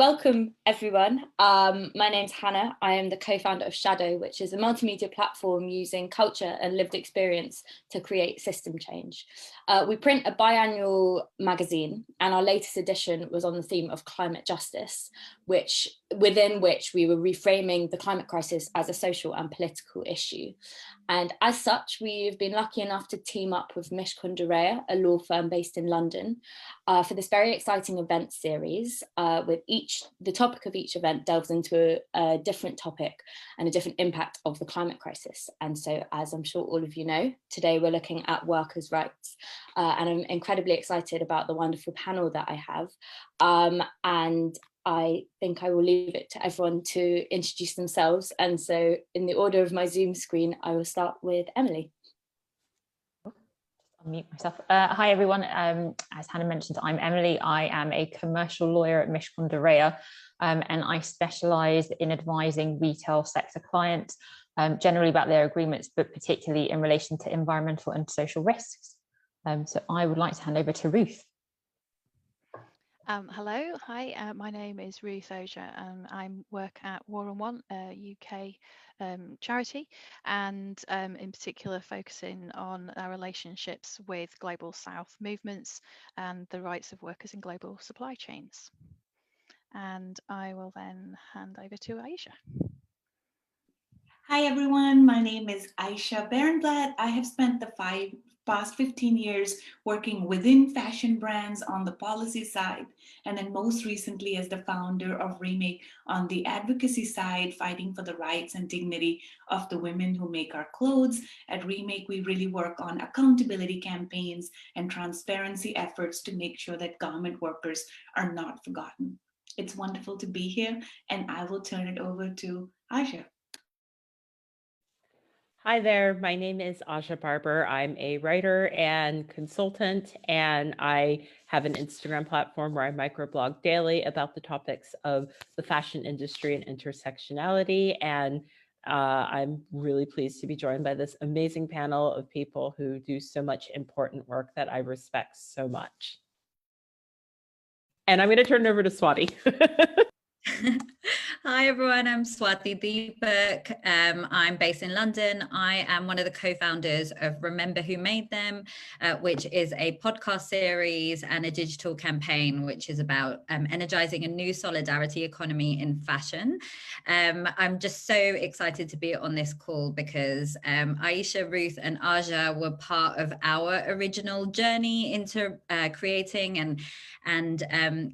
Welcome, everyone. My name's Hannah. I am the co-founder of Shadow, which is a multimedia platform using culture and lived experience to create system change. We print a biannual magazine, and our latest edition was on the theme of climate justice, within which we were reframing the climate crisis as a social and political issue. And as such, we've been lucky enough to team up with Mishkun Durea, a law firm based in London, for this very exciting event series. The topic of each event delves into a different topic and a different impact of the climate crisis. And so, as I'm sure all of you know, today we're looking at workers' rights. And I'm incredibly excited about the wonderful panel that I have. And I think I will leave it to everyone to introduce themselves. And so in the order of my Zoom screen, I will start with Emily. Unmute myself. Hi, everyone. As Hannah mentioned, I'm Emily. I am a commercial lawyer at Mishkun Durea, and I specialise in advising retail sector clients, generally about their agreements, but particularly in relation to environmental and social risks. So I would like to hand over to Ruth. Hello, hi, my name is Ruth Oja and I work at War on One, a UK charity, and in particular focusing on our relationships with Global South movements and the rights of workers in global supply chains. And I will then hand over to Aisha. Hi everyone, my name is Aisha Berenblatt. I have spent the past 15 years working within fashion brands on the policy side, and then most recently as the founder of Remake on the advocacy side, fighting for the rights and dignity of the women who make our clothes. At Remake, we really work on accountability campaigns and transparency efforts to make sure that garment workers are not forgotten. It's wonderful to be here, and I will turn it over to Aisha. Hi there, my name is Aja Barber. I'm a writer and consultant, and I have an Instagram platform where I microblog daily about the topics of the fashion industry and intersectionality. And I'm really pleased to be joined by this amazing panel of people who do so much important work that I respect so much. And I'm going to turn it over to Swati. Hi everyone, I'm Swati Deepak. I'm based in London. I am one of the co-founders of Remember Who Made Them, which is a podcast series and a digital campaign which is about energizing a new solidarity economy in fashion. I'm just so excited to be on this call because Aisha, Ruth and Aja were part of our original journey into creating and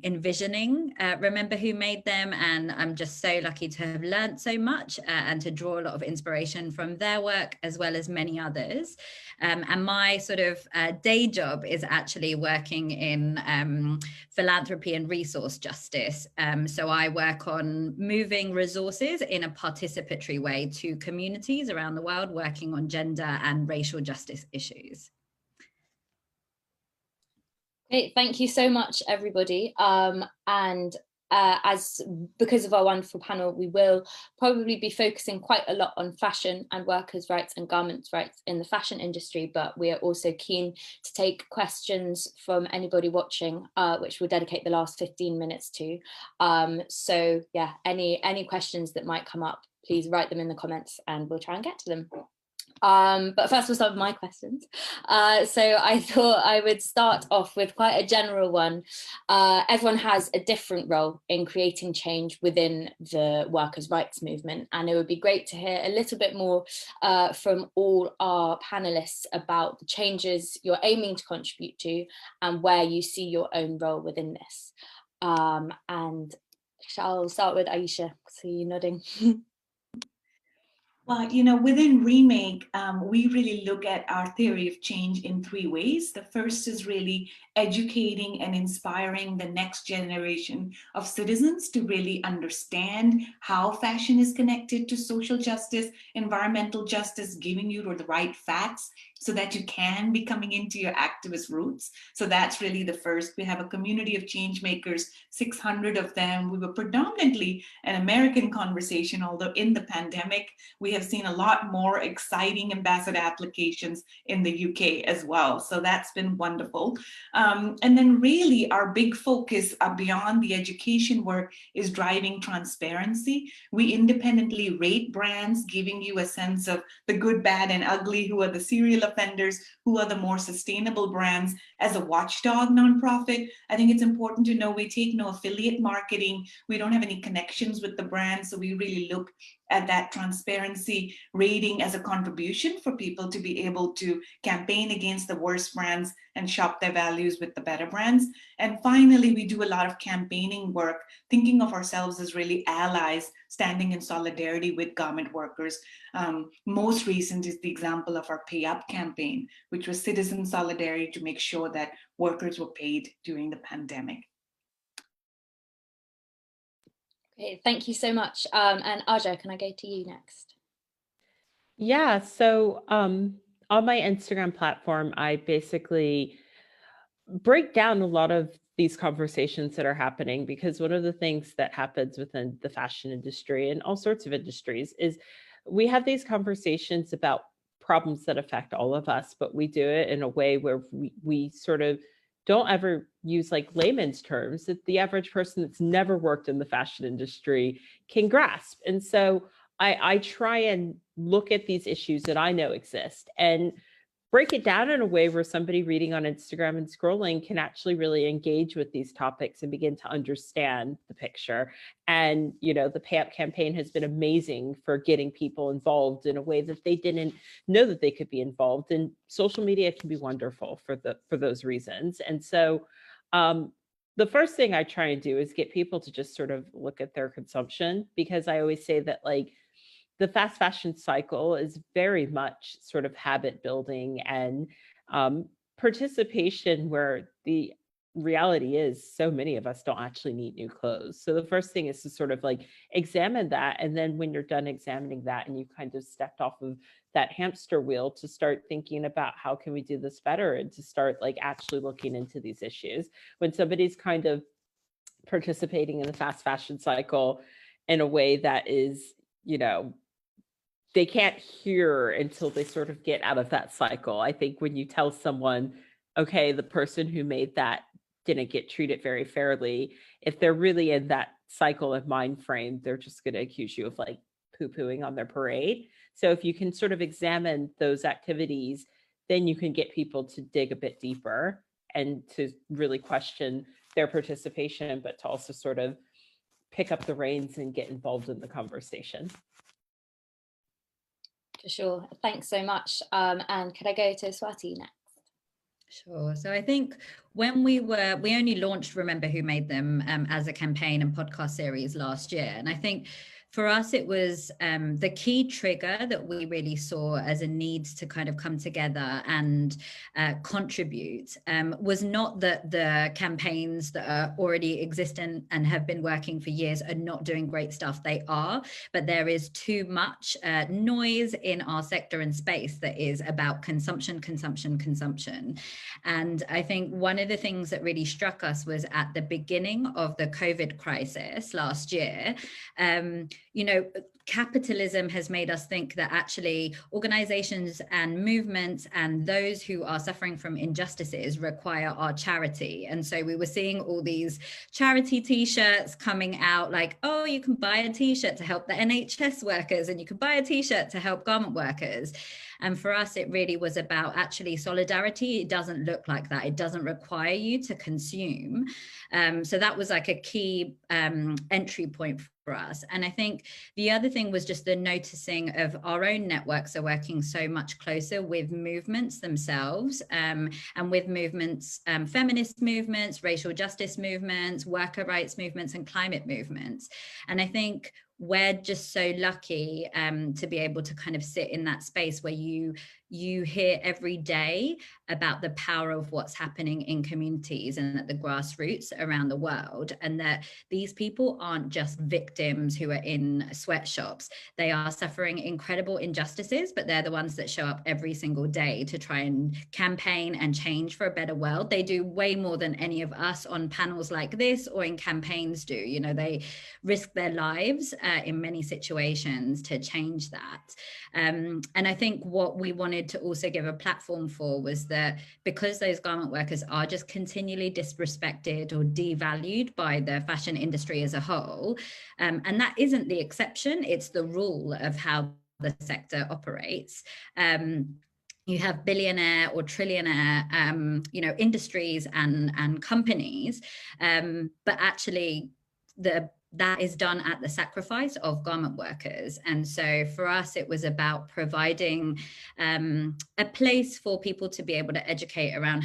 envisioning Remember Who Made Them, and I'm just so lucky to have learned so much and to draw a lot of inspiration from their work as well as many others. And my sort of day job is actually working in philanthropy and resource justice. So I work on moving resources in a participatory way to communities around the world, working on gender and racial justice issues. Great, thank you so much, everybody. Because of our wonderful panel, we will probably be focusing quite a lot on fashion and workers' rights and garments rights in the fashion industry, but we are also keen to take questions from anybody watching, which we'll dedicate the last 15 minutes to. So yeah, any questions that might come up, please write them in the comments and we'll try and get to them. But first we'll start with my questions. So I thought I would start off with quite a general one. Everyone has a different role in creating change within the workers' rights movement, and it would be great to hear a little bit more from all our panelists about the changes you're aiming to contribute to and where you see your own role within this. And I'll start with Aisha, so you're nodding. Well, you know, within Remake, we really look at our theory of change in three ways. The first is really educating and inspiring the next generation of citizens to really understand how fashion is connected to social justice, environmental justice, giving you the right facts so that you can be coming into your activist roots. So that's really the first. We have a community of change makers, 600 of them. We were predominantly an American conversation, although in the pandemic, we have seen a lot more exciting ambassador applications in the UK as well. So that's been wonderful. And then really our big focus beyond the education work is driving transparency. We independently rate brands, giving you a sense of the good, bad, and ugly, who are the serial offenders, who are the more sustainable brands. As a watchdog nonprofit, I think it's important to know we take no affiliate marketing. We don't have any connections with the brand. So we really look at that transparency rating as a contribution for people to be able to campaign against the worst brands and shop their values with the better brands. And finally, we do a lot of campaigning work, thinking of ourselves as really allies, standing in solidarity with garment workers. Most recent is the example of our Pay Up campaign, which was citizen solidarity to make sure that workers were paid during the pandemic. Okay, thank you so much. And Aja, can I go to you next? Yeah, so on my Instagram platform, I basically break down a lot of these conversations that are happening, because one of the things that happens within the fashion industry and all sorts of industries is we have these conversations about problems that affect all of us, but we do it in a way where we sort of don't ever use like layman's terms that the average person that's never worked in the fashion industry can grasp. And so I try and look at these issues that I know exist and break it down in a way where somebody reading on Instagram and scrolling can actually really engage with these topics and begin to understand the picture. And, you know, the Pay Up campaign has been amazing for getting people involved in a way that they didn't know that they could be involved. And social media can be wonderful for those reasons. And so the first thing I try and do is get people to just sort of look at their consumption, because I always say that, like, the fast fashion cycle is very much sort of habit building and participation, where the reality is so many of us don't actually need new clothes. So the first thing is to sort of like examine that. And then when you're done examining that and you kind of stepped off of that hamster wheel, to start thinking about how can we do this better, and to start like actually looking into these issues. When somebody's kind of participating in the fast fashion cycle in a way that is, you know, they can't hear until they sort of get out of that cycle. I think when you tell someone, okay, the person who made that didn't get treated very fairly, if they're really in that cycle of mind frame, they're just going to accuse you of like poo-pooing on their parade. So if you can sort of examine those activities, then you can get people to dig a bit deeper and to really question their participation, but to also sort of pick up the reins and get involved in the conversation. For sure. Thanks so much. And could I go to Swati next? Sure. So I think when we only launched Remember Who Made Them as a campaign and podcast series last year. And I think for us, it was the key trigger that we really saw as a need to kind of come together and contribute was not that the campaigns that are already existent and have been working for years are not doing great stuff. They are, but there is too much noise in our sector and space that is about consumption, consumption, consumption. And I think one of the things that really struck us was at the beginning of the COVID crisis last year, you know, capitalism has made us think that actually organizations and movements and those who are suffering from injustices require our charity. And so we were seeing all these charity t-shirts coming out like, oh, you can buy a t-shirt to help the NHS workers and you can buy a t-shirt to help garment workers. And for us, it really was about actually solidarity. It doesn't look like that. It doesn't require you to consume. So that was like a key entry point for us. And I think the other thing was just the noticing of our own networks are working so much closer with movements themselves and with movements, feminist movements, racial justice movements, worker rights movements, and climate movements. And I think we're just so lucky to be able to kind of sit in that space where you hear every day about the power of what's happening in communities and at the grassroots around the world, and that these people aren't just victims who are in sweatshops. They are suffering incredible injustices, but they're the ones that show up every single day to try and campaign and change for a better world. They do way more than any of us on panels like this or in campaigns do. You know, they risk their lives in many situations to change that. And I think what we wanted wanted to also give a platform for was that because those garment workers are just continually disrespected or devalued by the fashion industry as a whole, and that isn't the exception, it's the rule of how the sector operates. You have billionaire or trillionaire, industries and companies, but actually that is done at the sacrifice of garment workers. And so for us, it was about providing a place for people to be able to educate around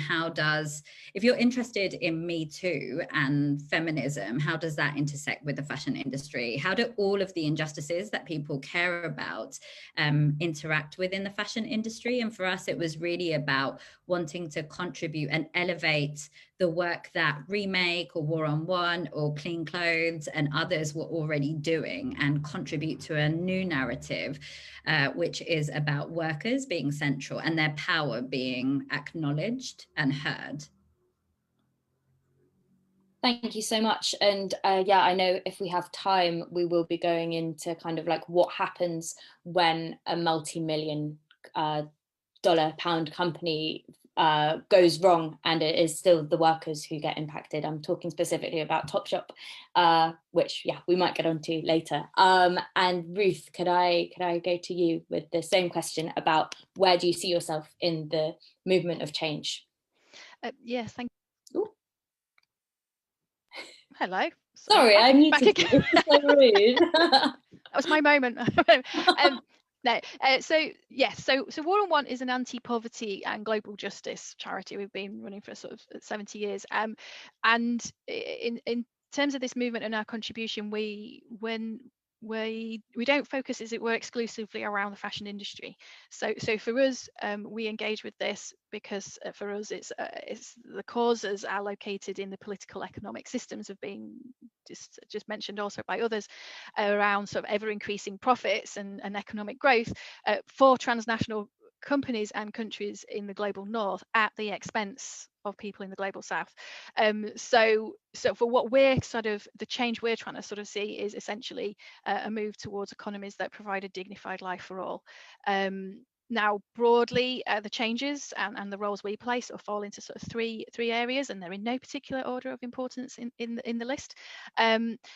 if you're interested in Me Too and feminism, how does that intersect with the fashion industry? How do all of the injustices that people care about interact within the fashion industry? And for us, it was really about wanting to contribute and elevate the work that Remake or War on One or Clean Clothes and others were already doing, and contribute to a new narrative, which is about workers being central and their power being acknowledged and heard. Thank you so much. And I know if we have time, we will be going into kind of like what happens when a multi-million £pound company goes wrong, and it is still the workers who get impacted. I'm talking specifically about Topshop, which we might get onto later. And Ruth, could I go to you with the same question about where do you see yourself in the movement of change? Yes, thank you. Ooh. Hello. Sorry, I muted you. So rude. That was my moment. No, so War on Want is an anti-poverty and global justice charity. We've been running for sort of 70 years. And in terms of this movement and our contribution, we don't focus, as it were, exclusively around the fashion industry. So for us, we engage with this because for us, it's the causes are located in the political economic systems of being just mentioned also by others around sort of ever increasing profits and economic growth for transnational companies and countries in the global north at the expense of people in the global south. So for what we're the change we're trying to sort of see is essentially a move towards economies that provide a dignified life for all. Now, broadly, the changes and the roles we play sort of fall into sort of three areas, and they're in no particular order of importance in the list.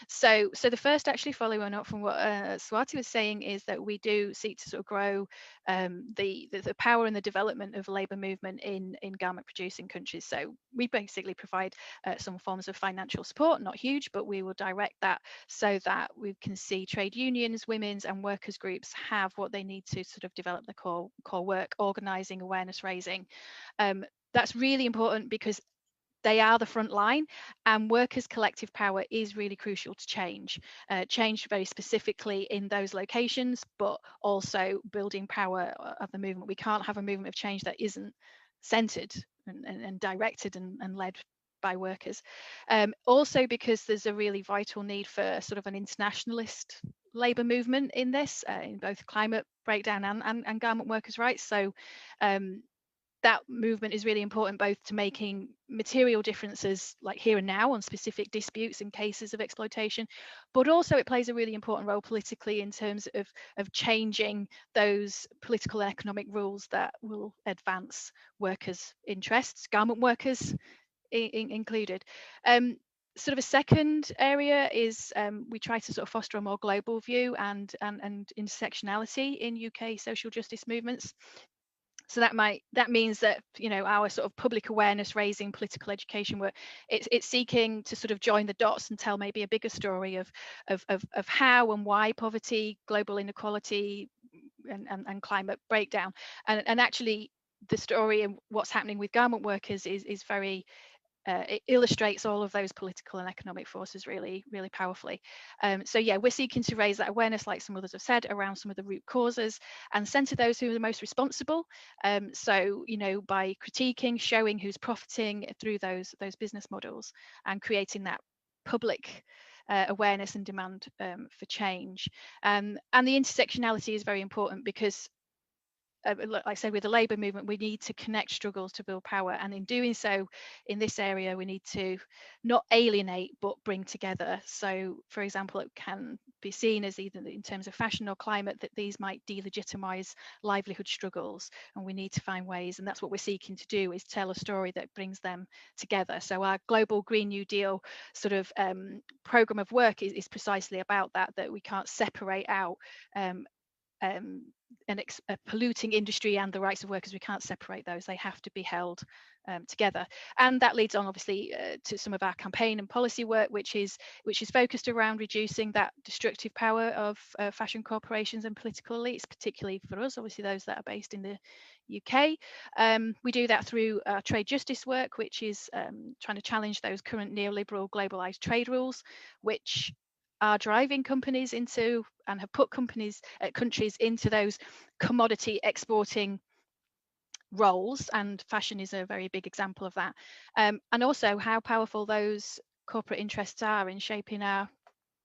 So the first, actually following up from what Swati was saying, is that we do seek to sort of grow the power and the development of labour movement in garment producing countries. So we basically provide some forms of financial support, not huge, but we will direct that so that we can see trade unions, women's and workers groups have what they need to sort of develop the core work, organising, awareness raising. That's really important because they are the front line, and workers' collective power is really crucial to change very specifically in those locations, but also building power of the movement. We can't have a movement of change that isn't centred and directed and led by workers. Also because there's a really vital need for sort of an internationalist labour movement in this, in both climate breakdown and garment workers' rights. So that movement is really important both to making material differences like here and now on specific disputes and cases of exploitation, but also it plays a really important role politically in terms of changing those political and economic rules that will advance workers' interests, garment workers included. Sort of a second area is we try to sort of foster a more global view and intersectionality in UK social justice movements. So that means that, you know, our sort of public awareness raising, political education work, it's seeking to sort of join the dots and tell maybe a bigger story of how and why poverty, global inequality, and climate breakdown, and actually the story and what's happening with garment workers is very it illustrates all of those political and economic forces really, really powerfully. So yeah, we're seeking to raise that awareness, like some others have said, around some of the root causes and centre those who are the most responsible. So, you know, by critiquing, showing who's profiting through those business models and creating that public awareness and demand for change. And the intersectionality is very important because like I said, with the labour movement, we need to connect struggles to build power. And in doing so, in this area, we need to not alienate, but bring together. So, for example, it can be seen as either in terms of fashion or climate that these might delegitimise livelihood struggles. And we need to find ways, and that's what we're seeking to do, is tell a story that brings them together. So our Global Green New Deal sort of programme of work is precisely about that, that we can't separate out a polluting industry and the rights of workers. We can't separate those. They have to be held together. And that leads on obviously to some of our campaign and policy work, which is focused around reducing that destructive power of fashion corporations and political elites, particularly for us, obviously those that are based in the UK. We do that through our trade justice work, which is trying to challenge those current neoliberal globalized trade rules, which are driving companies into, and have put countries into those commodity exporting roles, and fashion is a very big example of that. And also how powerful those corporate interests are in shaping our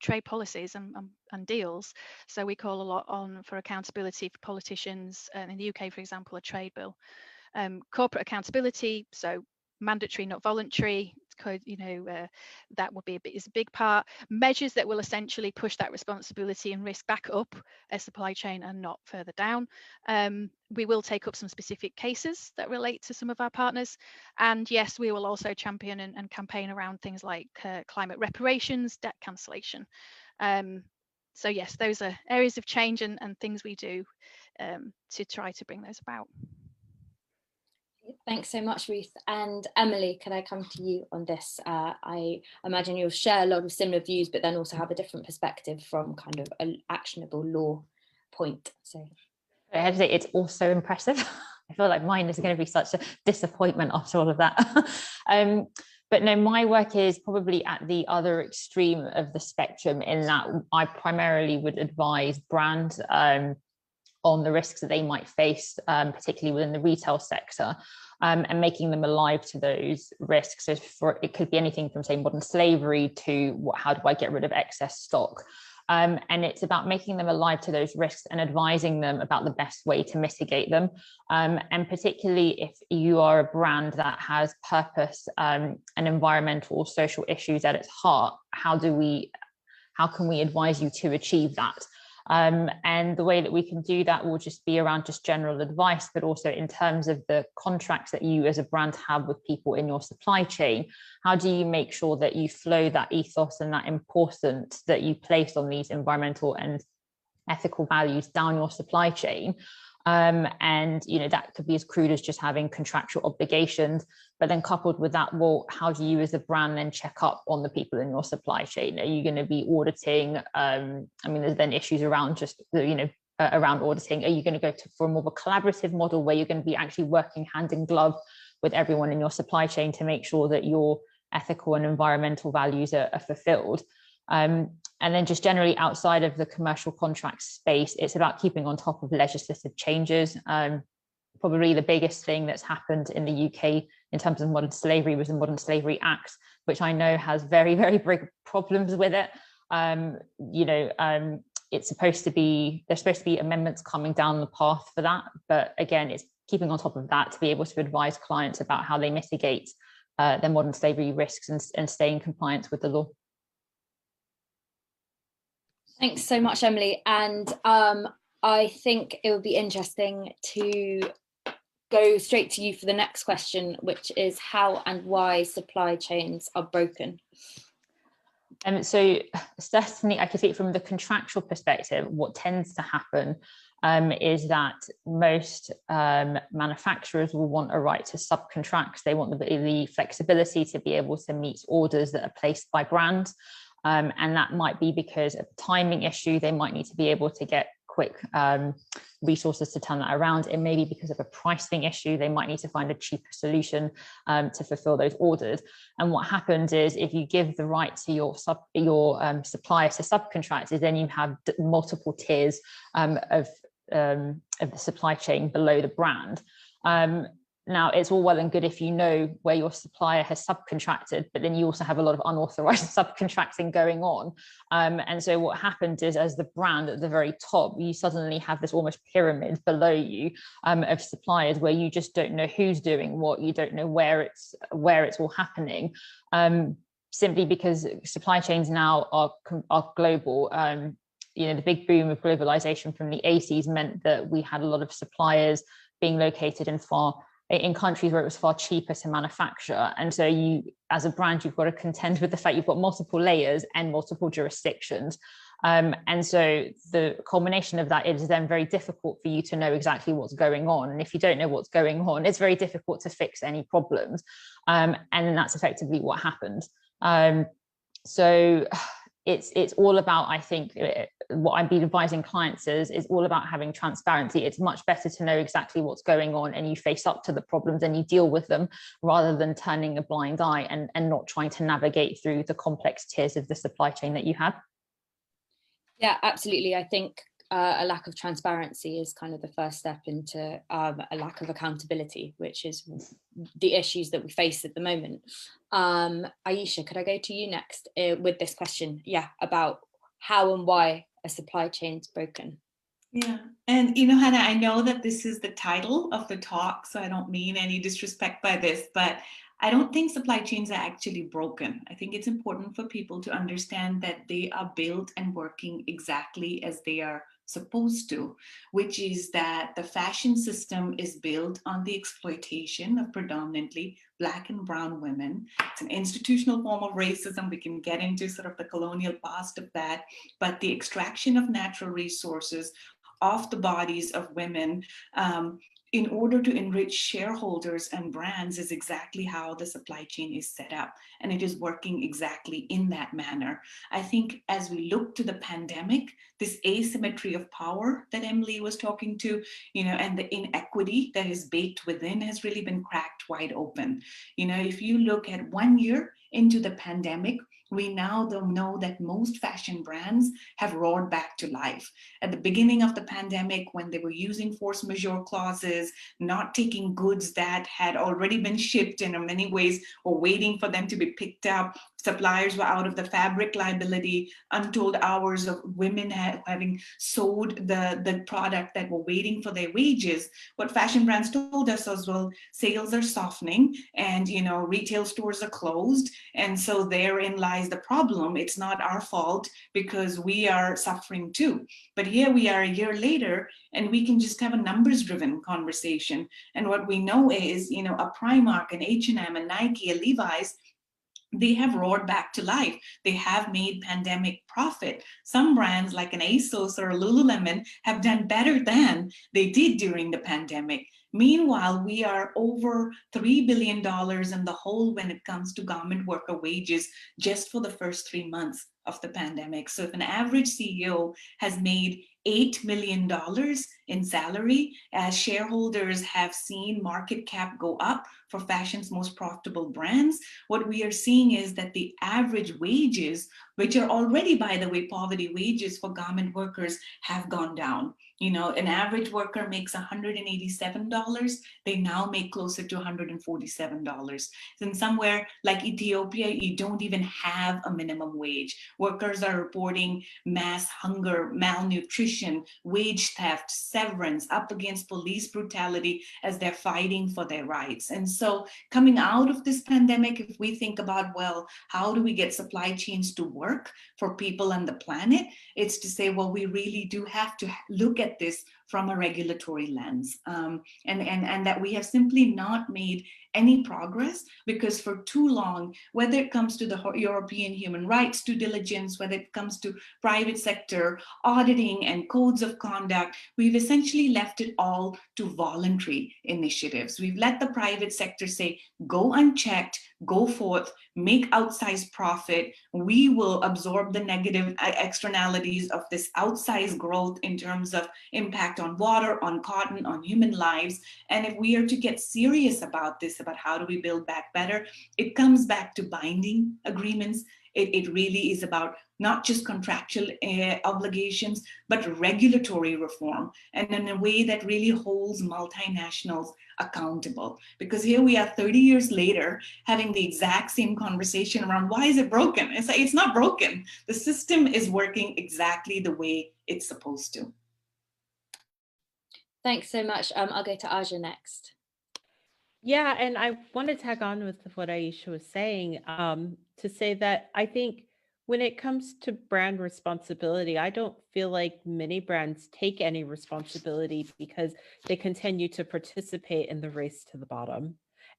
trade policies and deals. So we call a lot on for accountability for politicians, in the UK, for example, a trade bill. Corporate accountability, so mandatory, not voluntary, that would be is a big part. Measures that will essentially push that responsibility and risk back up a supply chain and not further down. We will take up some specific cases that relate to some of our partners, and yes, we will also champion and campaign around things like climate reparations, debt cancellation. So yes, those are areas of change and things we do to try to bring those about. Thanks so much, Ruth. And Emily, can I come to you on this? I imagine you'll share a lot of similar views, but then also have a different perspective from kind of an actionable law point. So I have to say, it's also impressive. I feel like mine is going to be such a disappointment after all of that. But no, my work is probably at the other extreme of the spectrum, in that I primarily would advise brands on the risks that they might face, particularly within the retail sector, and making them alive to those risks. So it could be anything from, say, modern slavery to how do I get rid of excess stock? And it's about making them alive to those risks and advising them about the best way to mitigate them. And particularly if you are a brand that has purpose and environmental or social issues at its heart, how can we advise you to achieve that? And the way that we can do that will just be around just general advice, but also in terms of the contracts that you as a brand have with people in your supply chain. How do you make sure that you flow that ethos and that importance that you place on these environmental and ethical values down your supply chain? And that could be as crude as just having contractual obligations, but then coupled with that, well, how do you as a brand then check up on the people in your supply chain? Are you going to be auditing? There's then issues around just around auditing. Are you going to go for more of a collaborative model where you're going to be actually working hand in glove with everyone in your supply chain to make sure that your ethical and environmental values are fulfilled? And then just generally outside of the commercial contract space, it's about keeping on top of legislative changes. Probably the biggest thing that's happened in the UK in terms of modern slavery was the Modern Slavery Act, which I know has very, very big problems with it. There's supposed to be amendments coming down the path for that. But again, it's keeping on top of that to be able to advise clients about how they mitigate their modern slavery risks and stay in compliance with the law. Thanks so much, Emily. And I think it would be interesting to go straight to you for the next question, which is how and why supply chains are broken. So certainly I can see from the contractual perspective, what tends to happen is that most manufacturers will want a right to subcontract. They want the flexibility to be able to meet orders that are placed by brands. And that might be because of a timing issue. They might need to be able to get quick resources to turn that around. It may be because of a pricing issue. They might need to find a cheaper solution to fulfill those orders. And what happens is if you give the right to your suppliers to subcontractors, then you have multiple tiers of the supply chain below the brand. Now, it's all well and good if you know where your supplier has subcontracted, but then you also have a lot of unauthorized subcontracting going on. And so what happens is, as the brand at the very top, you suddenly have this almost pyramid below you of suppliers where you just don't know who's doing what, you don't know where it's all happening, simply because supply chains now are global. The big boom of globalization from the 80s meant that we had a lot of suppliers being located in countries where it was far cheaper to manufacture. And so you, as a brand, you've got to contend with the fact you've got multiple layers and multiple jurisdictions. And so the culmination of that is then very difficult for you to know exactly what's going on. And if you don't know what's going on, it's very difficult to fix any problems. And then that's effectively what happened. So it's all about, I think, what I've been advising clients is all about having transparency. It's much better to know exactly what's going on and you face up to the problems and you deal with them, rather than turning a blind eye and not trying to navigate through the complex tiers of the supply chain that you have. Yeah, absolutely. I think a lack of transparency is kind of the first step into a lack of accountability, which is the issues that we face at the moment. Aisha, could I go to you next with this question? Yeah, about how and why a supply chain's broken. Yeah, and Hannah, I know that this is the title of the talk, so I don't mean any disrespect by this, but I don't think supply chains are actually broken. I think it's important for people to understand that they are built and working exactly as they are supposed to, which is that the fashion system is built on the exploitation of predominantly Black and brown women. It's an institutional form of racism. We can get into sort of the colonial past of that, but the extraction of natural resources off the bodies of women in order to enrich shareholders and brands is exactly how the supply chain is set up. And it is working exactly in that manner. I think as we look to the pandemic, this asymmetry of power that Emily was talking to, and the inequity that is baked within has really been cracked wide open. If you look at 1 year into the pandemic, we now know that most fashion brands have roared back to life. At the beginning of the pandemic, when they were using force majeure clauses, not taking goods that had already been shipped and in many ways were waiting for them to be picked up, suppliers were out of the fabric liability, untold hours of women having sold the product that were waiting for their wages. What fashion brands told us was, well, sales are softening and retail stores are closed, and so therein lies the problem. It's not our fault because we are suffering too. But here we are a year later and we can just have a numbers driven conversation. And what we know is, a Primark, an H&M, a Nike, a Levi's, they have roared back to life. They have made pandemic profit. Some brands like an ASOS or a Lululemon have done better than they did during the pandemic. Meanwhile, we are over $3 billion in the hole when it comes to garment worker wages just for the first 3 months of the pandemic. So if an average CEO has made $8 million in salary, as shareholders have seen market cap go up for fashion's most profitable brands, what we are seeing is that the average wages, which are already, by the way, poverty wages for garment workers, have gone down. An average worker makes $187. They now make closer to $147. And somewhere like Ethiopia, you don't even have a minimum wage. Workers are reporting mass hunger, malnutrition, wage theft, severance, up against police brutality as they're fighting for their rights. And so coming out of this pandemic, if we think about, well, how do we get supply chains to work for people and the planet? It's to say, well, we really do have to look at this from a regulatory lens, and that we have simply not made any progress because for too long, whether it comes to the European human rights due diligence, whether it comes to private sector auditing and codes of conduct, we've essentially left it all to voluntary initiatives. We've let the private sector say, go unchecked, go forth, make outsized profit. We will absorb the negative externalities of this outsized growth in terms of impact on water, on cotton, on human lives. And if we are to get serious about this, about how do we build back better, it comes back to binding agreements. It really is about not just contractual obligations, but regulatory reform, and in a way that really holds multinationals accountable. Because here we are 30 years later having the exact same conversation around why is it broken? It's like, it's not broken. The system is working exactly the way it's supposed to. Thanks so much. I'll go to Aja next. Yeah, and I want to tag on with what Aisha was saying, to say that I think when it comes to brand responsibility, I don't feel like many brands take any responsibility because they continue to participate in the race to the bottom.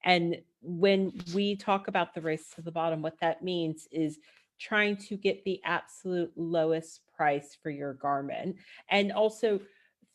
And when we talk about the race to the bottom, what that means is trying to get the absolute lowest price for your garment, and also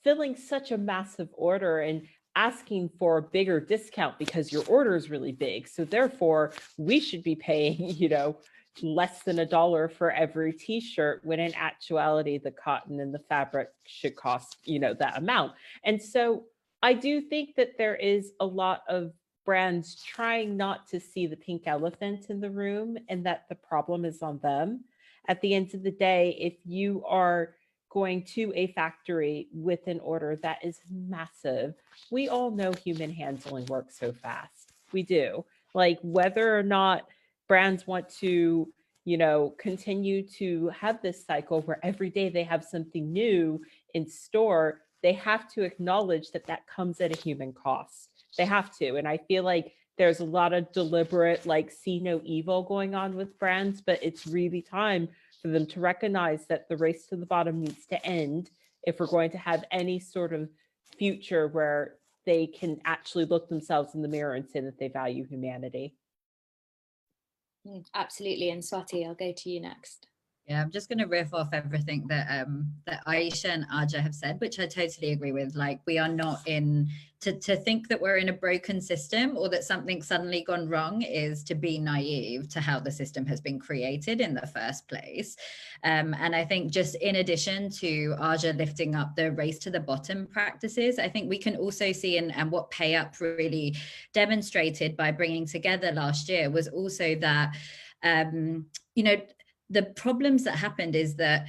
filling such a massive order and asking for a bigger discount because your order is really big. So therefore, we should be paying, less than $1 for every t-shirt, when in actuality, the cotton and the fabric should cost, that amount. And so I do think that there is a lot of brands trying not to see the pink elephant in the room and that the problem is on them. At the end of the day, if you are going to a factory with an order that is massive, we all know human hands only work so fast. We do. Like, whether or not brands want to, continue to have this cycle where every day they have something new in store, they have to acknowledge that that comes at a human cost. They have to. And I feel like there's a lot of deliberate, see no evil going on with brands, but it's really time for them to recognize that the race to the bottom needs to end if we're going to have any sort of future where they can actually look themselves in the mirror and say that they value humanity. Absolutely. And Swati, I'll go to you next. Yeah, I'm just going to riff off everything that that Aisha and Aja have said, which I totally agree with. Like, we are not in to think that we're in a broken system or that something's suddenly gone wrong is to be naive to how the system has been created in the first place. And I think, just in addition to Aja lifting up the race to the bottom practices, I think we can also see, and what Pay Up really demonstrated by bringing together last year was also that, the problems that happened is that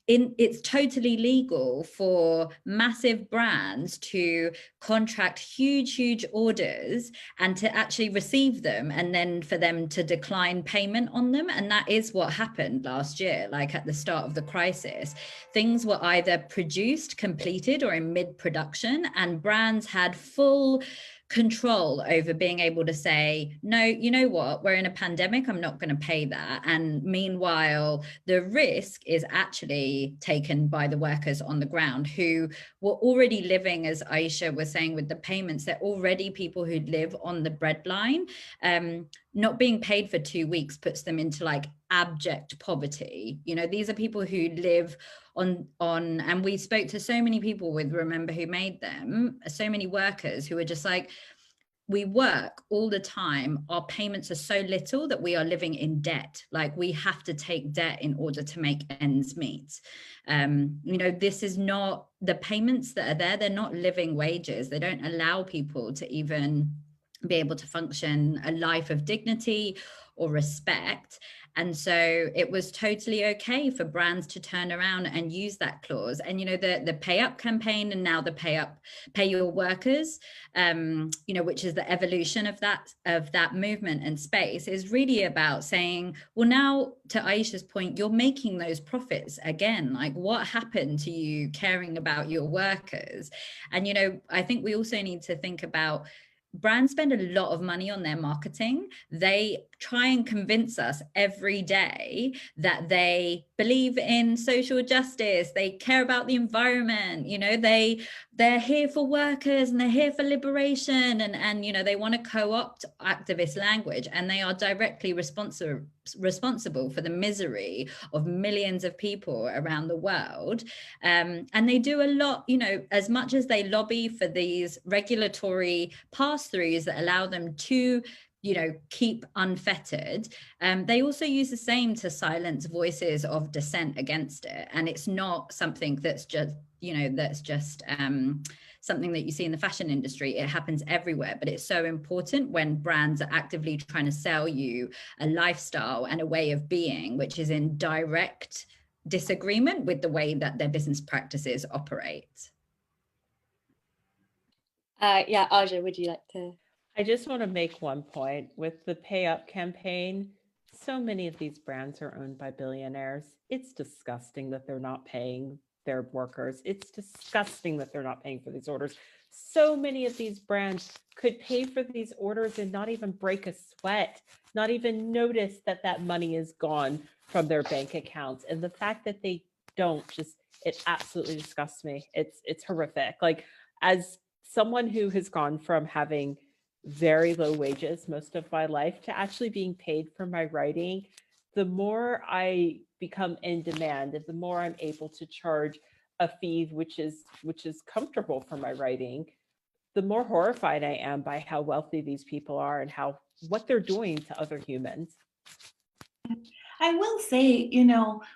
it's totally legal for massive brands to contract huge orders and to actually receive them, and then for them to decline payment on them. And that is what happened last year. Like, at the start of the crisis, things were either produced, completed, or in mid-production, and brands had full control over being able to say, no, you know what, we're in a pandemic, I'm not going to pay that. And meanwhile, the risk is actually taken by the workers on the ground, who were already living, as Aisha was saying, with the payments. They're already people who live on the breadline. Not being paid for 2 weeks puts them into abject poverty. These are people who live on, and we spoke to so many people with Remember Who Made Them, so many workers who are just like, we work all the time, our payments are so little that we are living in debt. Like, we have to take debt in order to make ends meet. This is not, the payments that are there, they're not living wages. They don't allow people to even be able to function a life of dignity or respect. And so it was totally okay for brands to turn around and use that clause. And, the Pay Up campaign, and now the Pay Your Workers, which is the evolution of that movement and space, is really about saying, well, now, to Aisha's point, you're making those profits again. Like, what happened to you caring about your workers? And, I think we also need to think about, brands spend a lot of money on their marketing. They try and convince us every day that they believe in social justice, they care about the environment, they're here for workers and they're here for liberation, and they want to co-opt activist language, and they are directly responsible for the misery of millions of people around the world. And they do a lot, as much as they lobby for these regulatory pass-throughs that allow them to keep unfettered, they also use the same to silence voices of dissent against it. And it's not something that's just something that you see in the fashion industry. It happens everywhere, but it's so important when brands are actively trying to sell you a lifestyle and a way of being which is in direct disagreement with the way that their business practices operate. Yeah, Aja, would you like to? I just want to make one point with the Pay Up campaign. So many of these brands are owned by billionaires. It's disgusting that they're not paying their workers. It's disgusting that they're not paying for these orders. So many of these brands could pay for these orders and not even break a sweat, not even notice that that money is gone from their bank accounts. And the fact that they don't, it absolutely disgusts me. It's horrific. Like, as someone who has gone from having very low wages most of my life to actually being paid for my writing, the more I become in demand and the more I'm able to charge a fee which is comfortable for my writing, the more horrified I am by how wealthy these people are and what they're doing to other humans. I will say,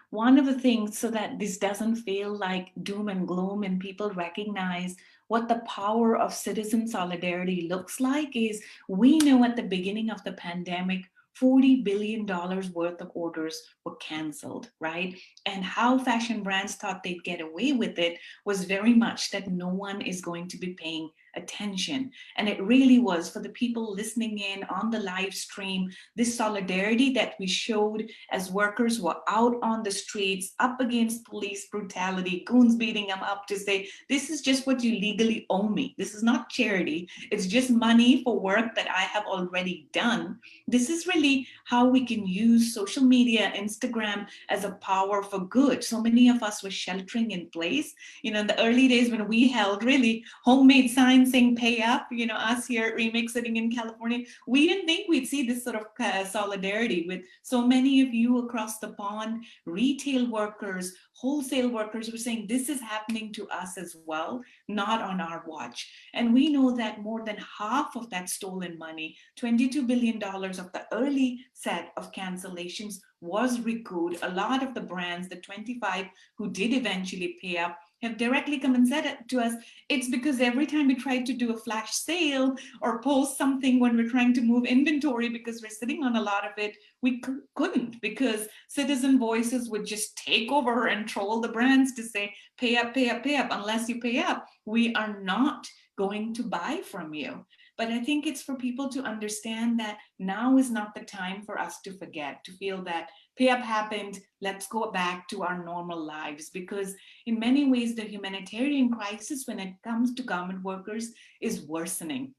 one of the things, so that this doesn't feel like doom and gloom and people recognize what the power of citizen solidarity looks like, is we know at the beginning of the pandemic, $40 billion worth of orders were canceled, right? And how fashion brands thought they'd get away with it was very much that no one is going to be paying attention. And it really was, for the people listening in on the live stream, this solidarity that we showed as workers were out on the streets, up against police brutality, goons beating them up, to say, this is just what you legally owe me. This is not charity. It's just money for work that I have already done. This is really how we can use social media, Instagram, as a power for good. So many of us were sheltering in place. In the early days when we held really homemade signs saying pay up, us here at Remix sitting in California, we didn't think we'd see this sort of solidarity with so many of you across the pond. Retail workers, wholesale workers were saying this is happening to us as well, not on our watch. And we know that more than half of that stolen money, $22 billion of the early set of cancellations, was recouped. A lot of the brands, the 25 who did eventually pay up, have directly come and said it to us. It's because every time we tried to do a flash sale or post something when we're trying to move inventory because we're sitting on a lot of it, we couldn't, because citizen voices would just take over and troll the brands to say, pay up, pay up, pay up. Unless you pay up, we are not going to buy from you. But I think it's for people to understand that now is not the time for us to forget, to feel that pay up happened, let's go back to our normal lives. Because in many ways, the humanitarian crisis when it comes to garment workers is worsening.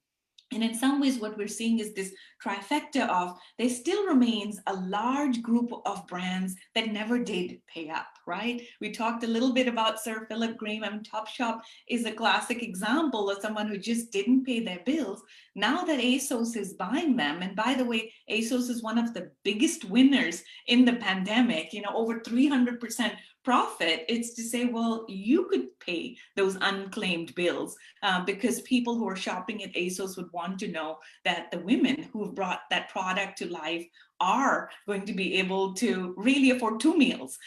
And in some ways, what we're seeing is this trifecta of there still remains a large group of brands that never did pay up, right? We talked a little bit about Sir Philip Graham, and Topshop is a classic example of someone who just didn't pay their bills. Now that ASOS is buying them, and by the way, ASOS is one of the biggest winners in the pandemic, over 300% profit. It's to say, well, you could pay those unclaimed bills, because people who are shopping at ASOS would want to know that the women who have brought that product to life are going to be able to really afford 2 meals.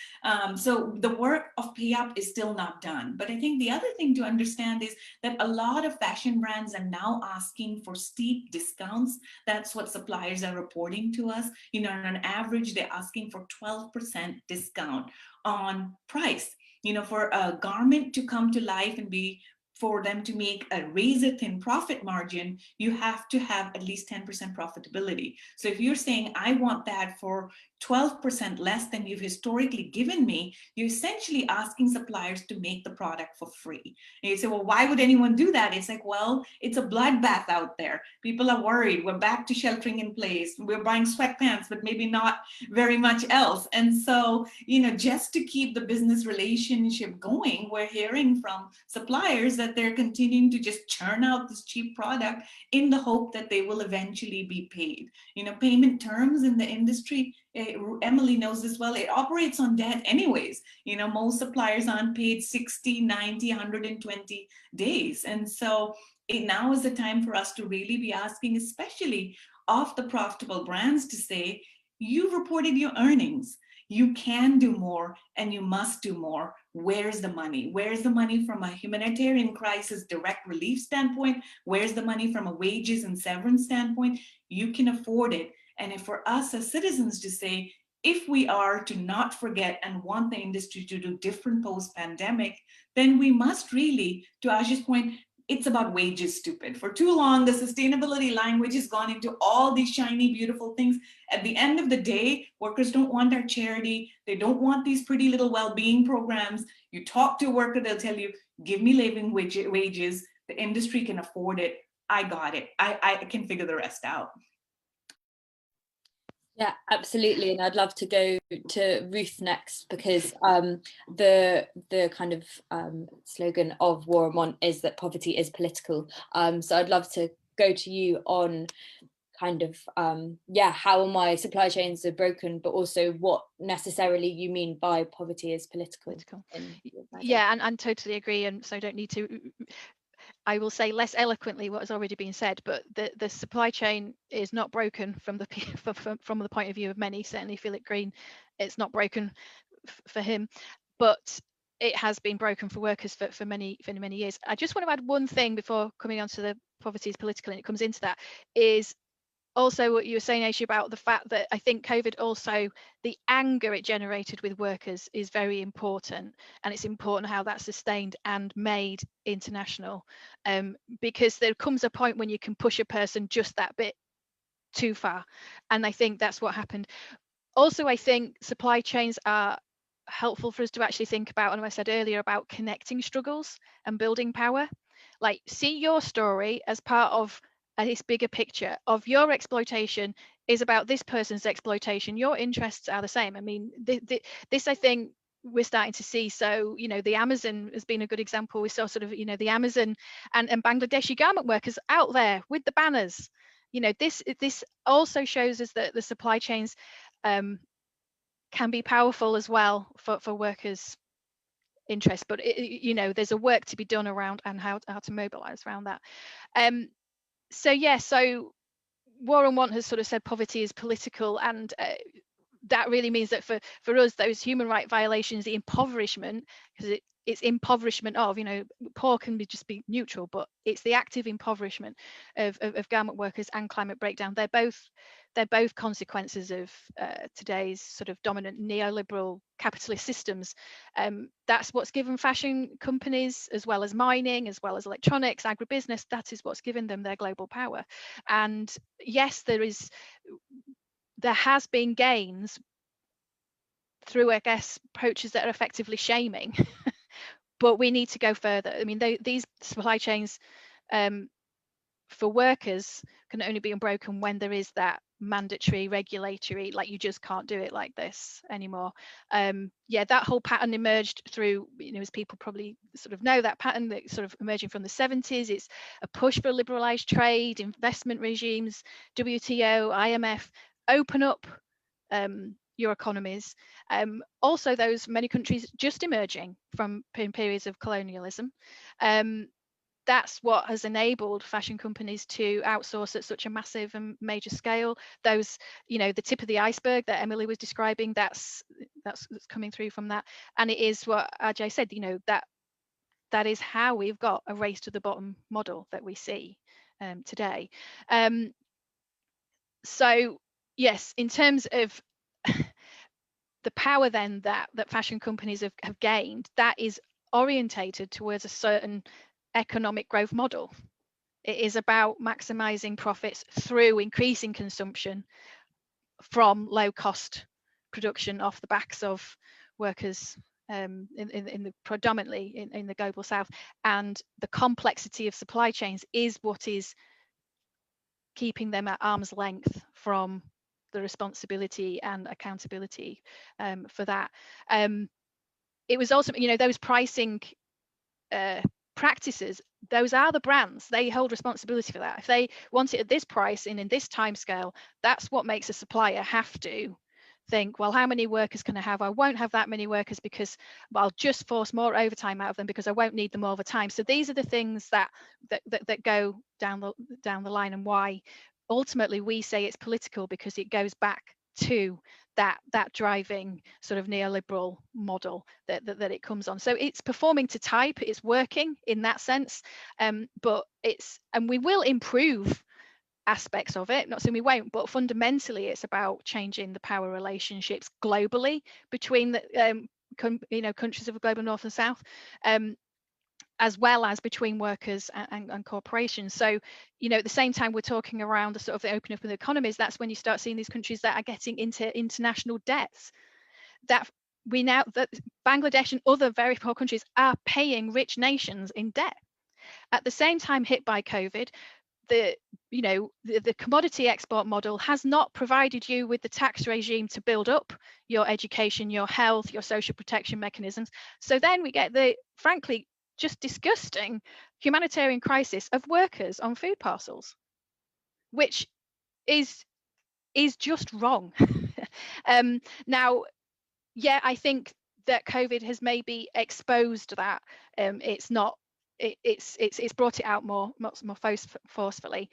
So the work of pay up is still not done. But I think the other thing to understand is that a lot of fashion brands are now asking for steep discounts. That's what suppliers are reporting to us. On an average, they're asking for 12% discount on price. For a garment to come to life and for them to make a razor thin profit margin, you have to have at least 10% profitability. So if you're saying, I want that for 12% less than you've historically given me, you're essentially asking suppliers to make the product for free. And you say, well, why would anyone do that? It's like, well, it's a bloodbath out there. People are worried. We're back to sheltering in place. We're buying sweatpants, but maybe not very much else. And so, just to keep the business relationship going, we're hearing from suppliers that they're continuing to just churn out this cheap product in the hope that they will eventually be paid. Payment terms in the industry, Emily knows this well, it operates on debt anyways. Most suppliers aren't paid 60, 90, 120 days. And so now is the time for us to really be asking, especially of the profitable brands to say, you've reported your earnings. You can do more and you must do more. Where's the money? Where's the money from a humanitarian crisis direct relief standpoint? Where's the money from a wages and severance standpoint? You can afford it. And if for us as citizens to say, if we are to not forget and want the industry to do different post-pandemic, then we must really, to Aj's point, it's about wages, stupid. For too long, the sustainability language has gone into all these shiny, beautiful things. At the end of the day, workers don't want our charity. They don't want these pretty little well-being programs. You talk to a worker, they'll tell you, give me living wages. The industry can afford it. I got it. I can figure the rest out. Yeah, absolutely. And I'd love to go to Ruth next, because the kind of slogan of War on Want is that poverty is political. So I'd love to go to you on kind of, how my supply chains are broken, but also what necessarily you mean by poverty is political. Yeah, and totally agree. And so I don't need to, I will say less eloquently what has already been said, but the supply chain is not broken from the from the point of view of many, certainly Philip Green, it's not broken for him, but it has been broken for workers for many years. I just want to add one thing before coming on to the poverty is political, and it comes into that, is also what you were saying, Aisha, about the fact that I think COVID also, the anger it generated with workers is very important, and it's important how that's sustained and made international, because there comes a point when you can push a person just that bit too far, and I think that's what happened. Also, I think supply chains are helpful for us to actually think about, and I said earlier about connecting struggles and building power. Like, see your story as part of this bigger picture of your exploitation is about this person's exploitation. Your interests are the same. I mean, this I think we're starting to see. So, you know, the Amazon has been a good example. We saw sort of, you know, the Amazon and Bangladeshi garment workers out there with the banners. You know, this also shows us that the supply chains can be powerful as well for workers' interests. But you know, there's a work to be done around and how to mobilize around that. So War on Want has sort of said poverty is political, and that really means that for us, those human rights violations, the impoverishment, because it's impoverishment of, you know, poor can just be neutral, but it's the active impoverishment of garment workers and climate breakdown. They're both consequences of today's sort of dominant neoliberal capitalist systems. That's what's given fashion companies, as well as mining, as well as electronics, agribusiness, that is what's given them their global power. And yes, there has been gains through, I guess, approaches that are effectively shaming, but we need to go further. I mean, these supply chains for workers can only be unbroken when there is that mandatory regulatory, like, you just can't do it like this anymore. That whole pattern emerged through, you know, as people probably sort of know, that pattern that sort of emerging from the 70s. It's a push for liberalized trade, investment regimes, WTO, IMF, open up your economies. Also, those many countries just emerging from periods of colonialism. That's what has enabled fashion companies to outsource at such a massive and major scale. Those, you know, the tip of the iceberg that Emily was describing, that's coming through from that. And it is what Ajay said, you know, that is how we've got a race to the bottom model that we see today. So yes, in terms of the power then that fashion companies have gained, that is orientated towards a certain economic growth model. It is about maximizing profits through increasing consumption from low cost production off the backs of workers in the predominantly in the global south. And the complexity of supply chains is what is keeping them at arm's length from the responsibility and accountability for that. It was also, you know, those pricing practices, those are the brands, they hold responsibility for that. If they want it at this price and in this time scale, that's what makes a supplier have to think, well, how many workers can I have? I won't have that many workers because I'll just force more overtime out of them because I won't need them all the time. So these are the things that go down the line, and why ultimately we say it's political because it goes back to that driving sort of neoliberal model that it comes on. So it's performing to type, it's working in that sense, but and we will improve aspects of it, not saying we won't, but fundamentally it's about changing the power relationships globally between the countries of the global north and south, as well as between workers and corporations. So, at the same time we're talking around the sort of the opening up of the economies, that's when you start seeing these countries that are getting into international debts. That Bangladesh and other very poor countries are paying rich nations in debt. At the same time, hit by COVID, the commodity export model has not provided you with the tax regime to build up your education, your health, your social protection mechanisms. So then we get the, frankly, just disgusting humanitarian crisis of workers on food parcels, which is just wrong. Now, yeah, I think that COVID has maybe exposed that. It's brought it out more forcefully.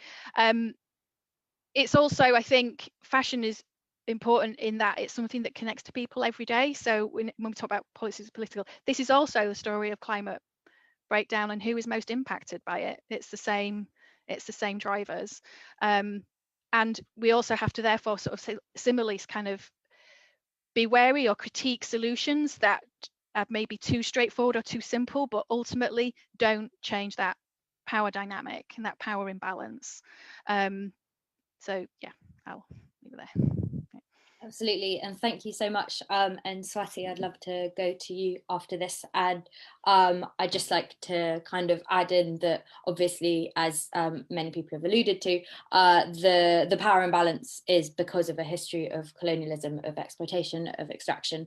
It's also, I think, fashion is important in that it's something that connects to people every day. So when we talk about policies political, this is also the story of climate breakdown and who is most impacted by it. It's the same drivers, and we also have to therefore sort of similarly kind of be wary or critique solutions that are maybe too straightforward or too simple, but ultimately don't change that power dynamic and that power imbalance. So yeah, I'll leave it there. Absolutely, and thank you so much. And Swati, I'd love to go to you after this. And I'd just like to kind of add in that obviously, as many people have alluded to, the power imbalance is because of a history of colonialism, of exploitation, of extraction,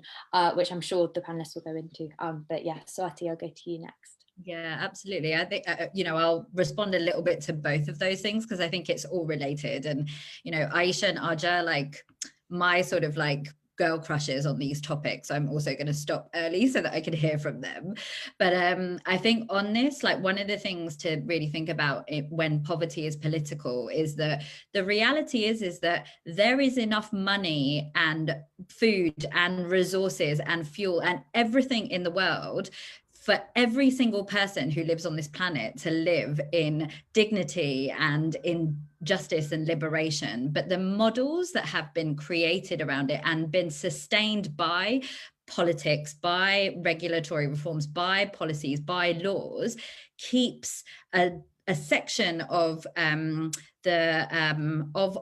which I'm sure the panelists will go into. But yeah, Swati, I'll go to you next. Yeah, absolutely. I think, I'll respond a little bit to both of those things because I think it's all related. And, Aisha and Aja, like my sort of like girl crushes on these topics. I'm also going to stop early so that I can hear from them. But I think on this, like one of the things to really think about when poverty is political is that the reality is that there is enough money and food and resources and fuel and everything in the world for every single person who lives on this planet to live in dignity and in justice and liberation. But the models that have been created around it and been sustained by politics, by regulatory reforms, by policies, by laws, keeps a section of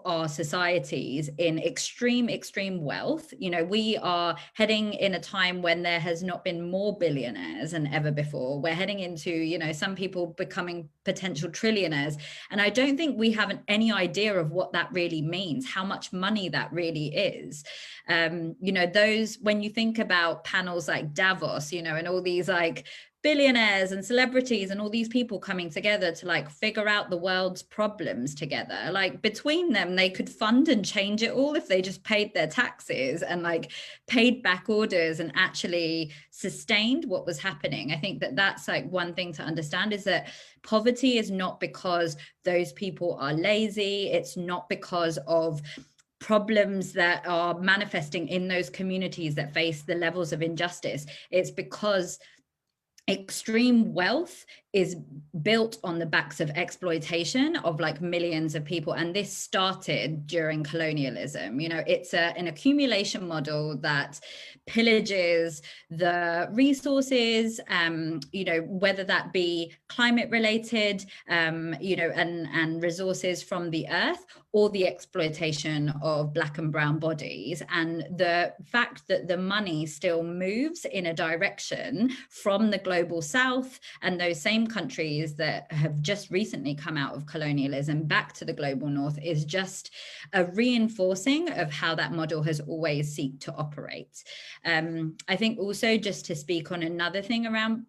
our societies in extreme wealth. We are heading in a time when there has not been more billionaires than ever before. We're heading into, some people becoming potential trillionaires. And I don't think we have any idea of what that really means, how much money that really is. Those, when you think about panels like Davos, and all these like billionaires and celebrities and all these people coming together to like figure out the world's problems together, like between them they could fund and change it all if they just paid their taxes and like paid back orders and actually sustained what was happening. I think that that's like one thing to understand, is that poverty is not because those people are lazy. It's not because of problems that are manifesting in those communities that face the levels of injustice. It's because extreme wealth is built on the backs of exploitation of like millions of people. And this started during colonialism. It's an accumulation model that pillages the resources, whether that be climate related, and resources from the earth, or the exploitation of Black and brown bodies. And the fact that the money still moves in a direction from the global south and those same countries that have just recently come out of colonialism back to the global north is just a reinforcing of how that model has always sought to operate. I think also, just to speak on another thing around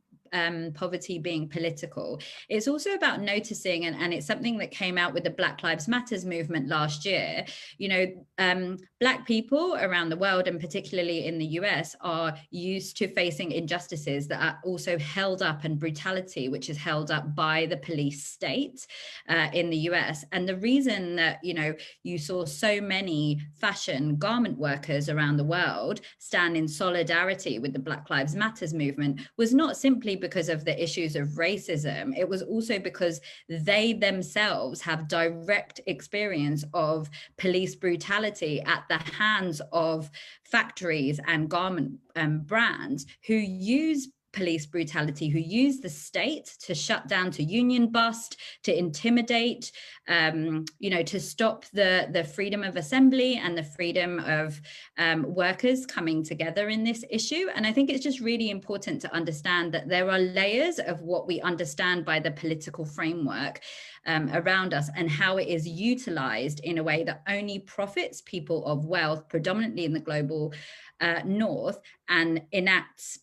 poverty being political. It's also about noticing, and it's something that came out with the Black Lives Matters movement last year. You know, Black people around the world, and particularly in the US, are used to facing injustices that are also held up, and brutality, which is held up by the police state in the US. And the reason that, you know, you saw so many fashion garment workers around the world stand in solidarity with the Black Lives Matters movement was not simply because of the issues of racism. It was also because they themselves have direct experience of police brutality at the hands of factories and garment brands who use police brutality, who use the state to shut down, to union bust, to intimidate, you know, to stop the freedom of assembly and the freedom of workers coming together in this issue. And I think it's just really important to understand that there are layers of what we understand by the political framework around us, and how it is utilized in a way that only profits people of wealth, predominantly in the global north, and enacts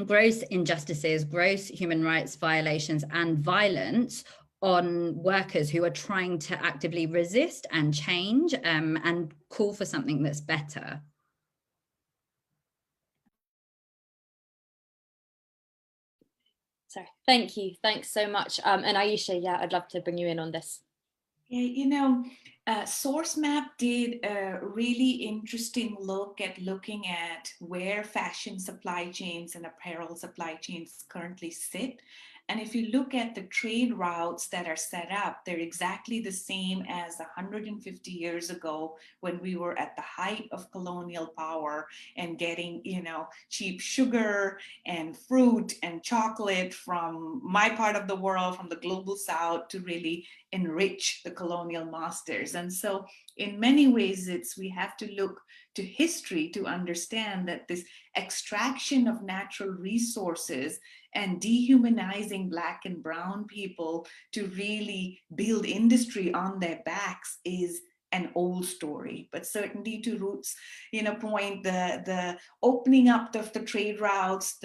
gross injustices, gross human rights violations, and violence on workers who are trying to actively resist and change and call for something that's better. Sorry, thank you. Thanks so much. And Aisha, yeah, I'd love to bring you in on this. Yeah, you know, SourceMap did a really interesting look at looking at where fashion supply chains and apparel supply chains currently sit. And if you look at the trade routes that are set up, they're exactly the same as 150 years ago when we were at the height of colonial power and getting, you know, cheap sugar and fruit and chocolate from my part of the world, from the global south, to really enrich the colonial masters. And so in many ways, we have to look to history to understand that this extraction of natural resources and dehumanizing Black and brown people to really build industry on their backs is an old story. But certainly to Ruth's, you know, point, the opening up of the trade routes,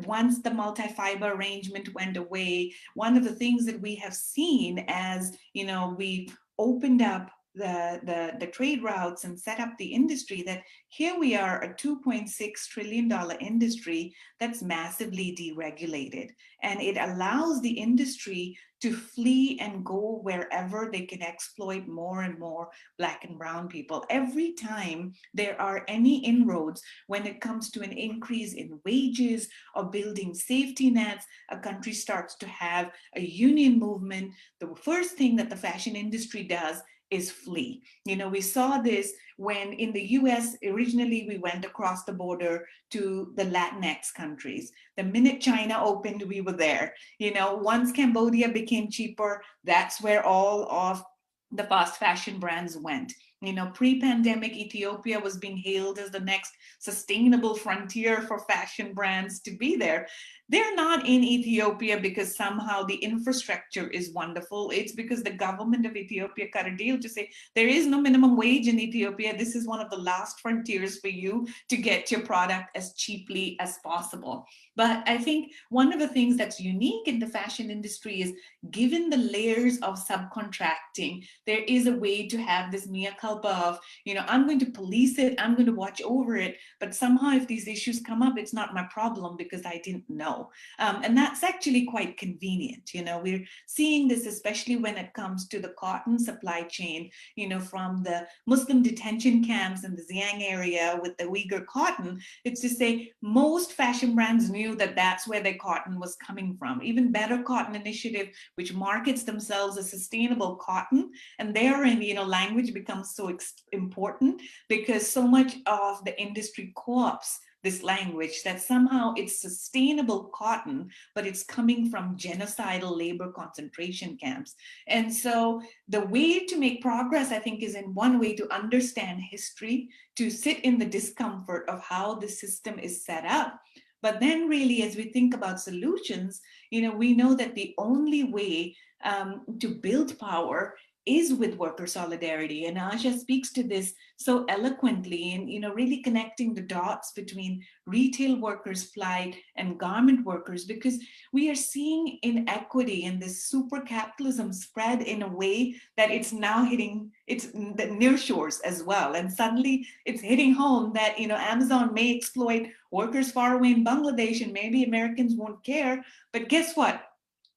once the multi-fiber arrangement went away, one of the things that we have seen as, you know, we opened up the trade routes and set up the industry, that here we are, a $2.6 trillion industry that's massively deregulated. And it allows the industry to flee and go wherever they can exploit more and more Black and brown people. Every time there are any inroads when it comes to an increase in wages or building safety nets, a country starts to have a union movement, the first thing that the fashion industry does is flee. You know, we saw this when in the US, originally we went across the border to the Latinx countries. The minute China opened, we were there. You know, once Cambodia became cheaper, that's where all of the fast fashion brands went. You know, pre-pandemic, Ethiopia was being hailed as the next sustainable frontier for fashion brands to be there. They're not in Ethiopia because somehow the infrastructure is wonderful. It's because the government of Ethiopia cut a deal to say there is no minimum wage in Ethiopia. This is one of the last frontiers for you to get your product as cheaply as possible. But I think one of the things that's unique in the fashion industry is, given the layers of subcontracting, there is a way to have this mea culpa of, you know, I'm going to police it, I'm going to watch over it, but somehow if these issues come up, it's not my problem because I didn't know. And that's actually quite convenient. You know, we're seeing this especially when it comes to the cotton supply chain, you know, from the Muslim detention camps in the Xinjiang area with the Uyghur cotton. It's to say most fashion brands knew that that's where their cotton was coming from. Even Better Cotton Initiative, which markets themselves as sustainable cotton, and therein, you know, language becomes so important because so much of the industry co-ops this language that somehow it's sustainable cotton, but it's coming from genocidal labor concentration camps. And so the way to make progress, I think, is in one way to understand history, to sit in the discomfort of how the system is set up. But then really, as we think about solutions, you know, we know that the only way to build power is with worker solidarity. And Asha speaks to this so eloquently, and really connecting the dots between retail workers' plight and garment workers, because we are seeing inequity and this super capitalism spread in a way that it's now hitting the near shores as well. And suddenly it's hitting home that Amazon may exploit workers far away in Bangladesh, and maybe Americans won't care. But guess what?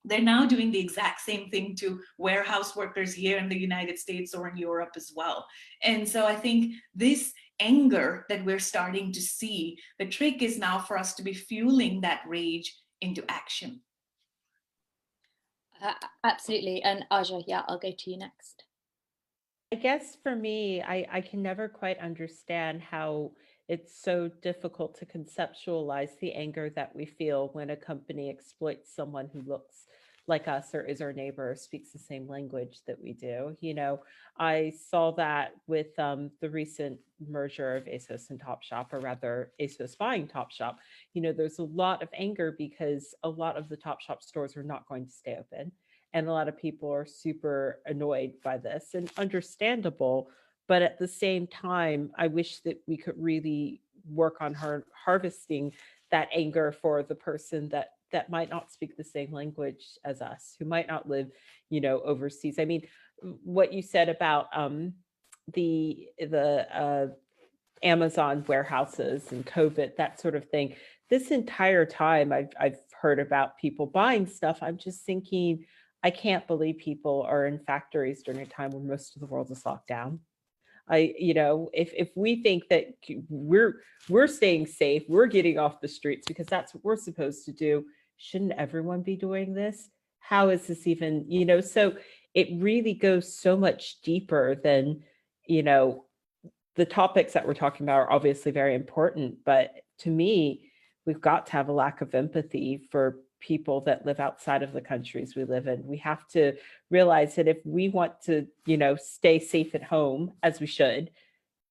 They're now doing the exact same thing to warehouse workers here in the United States or in Europe as well. And so I think this anger that we're starting to see, the trick is now for us to be fueling that rage into action. Absolutely. And Aja, yeah, I'll go to you next. I guess for me, I can never quite understand how it's so difficult to conceptualize the anger that we feel when a company exploits someone who looks like us or is our neighbor, or speaks the same language that we do. I saw that with the recent merger of ASOS and Topshop, or rather ASOS buying Topshop. There's a lot of anger because a lot of the Topshop stores are not going to stay open. And a lot of people are super annoyed by this, and understandable. But at the same time, I wish that we could really work on harvesting that anger for the person that might not speak the same language as us, who might not live, overseas. I mean, what you said about the Amazon warehouses and COVID, that sort of thing. This entire time I've heard about people buying stuff. I'm just thinking, I can't believe people are in factories during a time when most of the world is locked down. If we think that we're staying safe, we're getting off the streets because that's what we're supposed to do, shouldn't everyone be doing this? How is this even, so it really goes so much deeper than, the topics that we're talking about are obviously very important, but to me, we've got to have a lack of empathy for people that live outside of the countries we live in. We have to realize that if we want to, stay safe at home, as we should,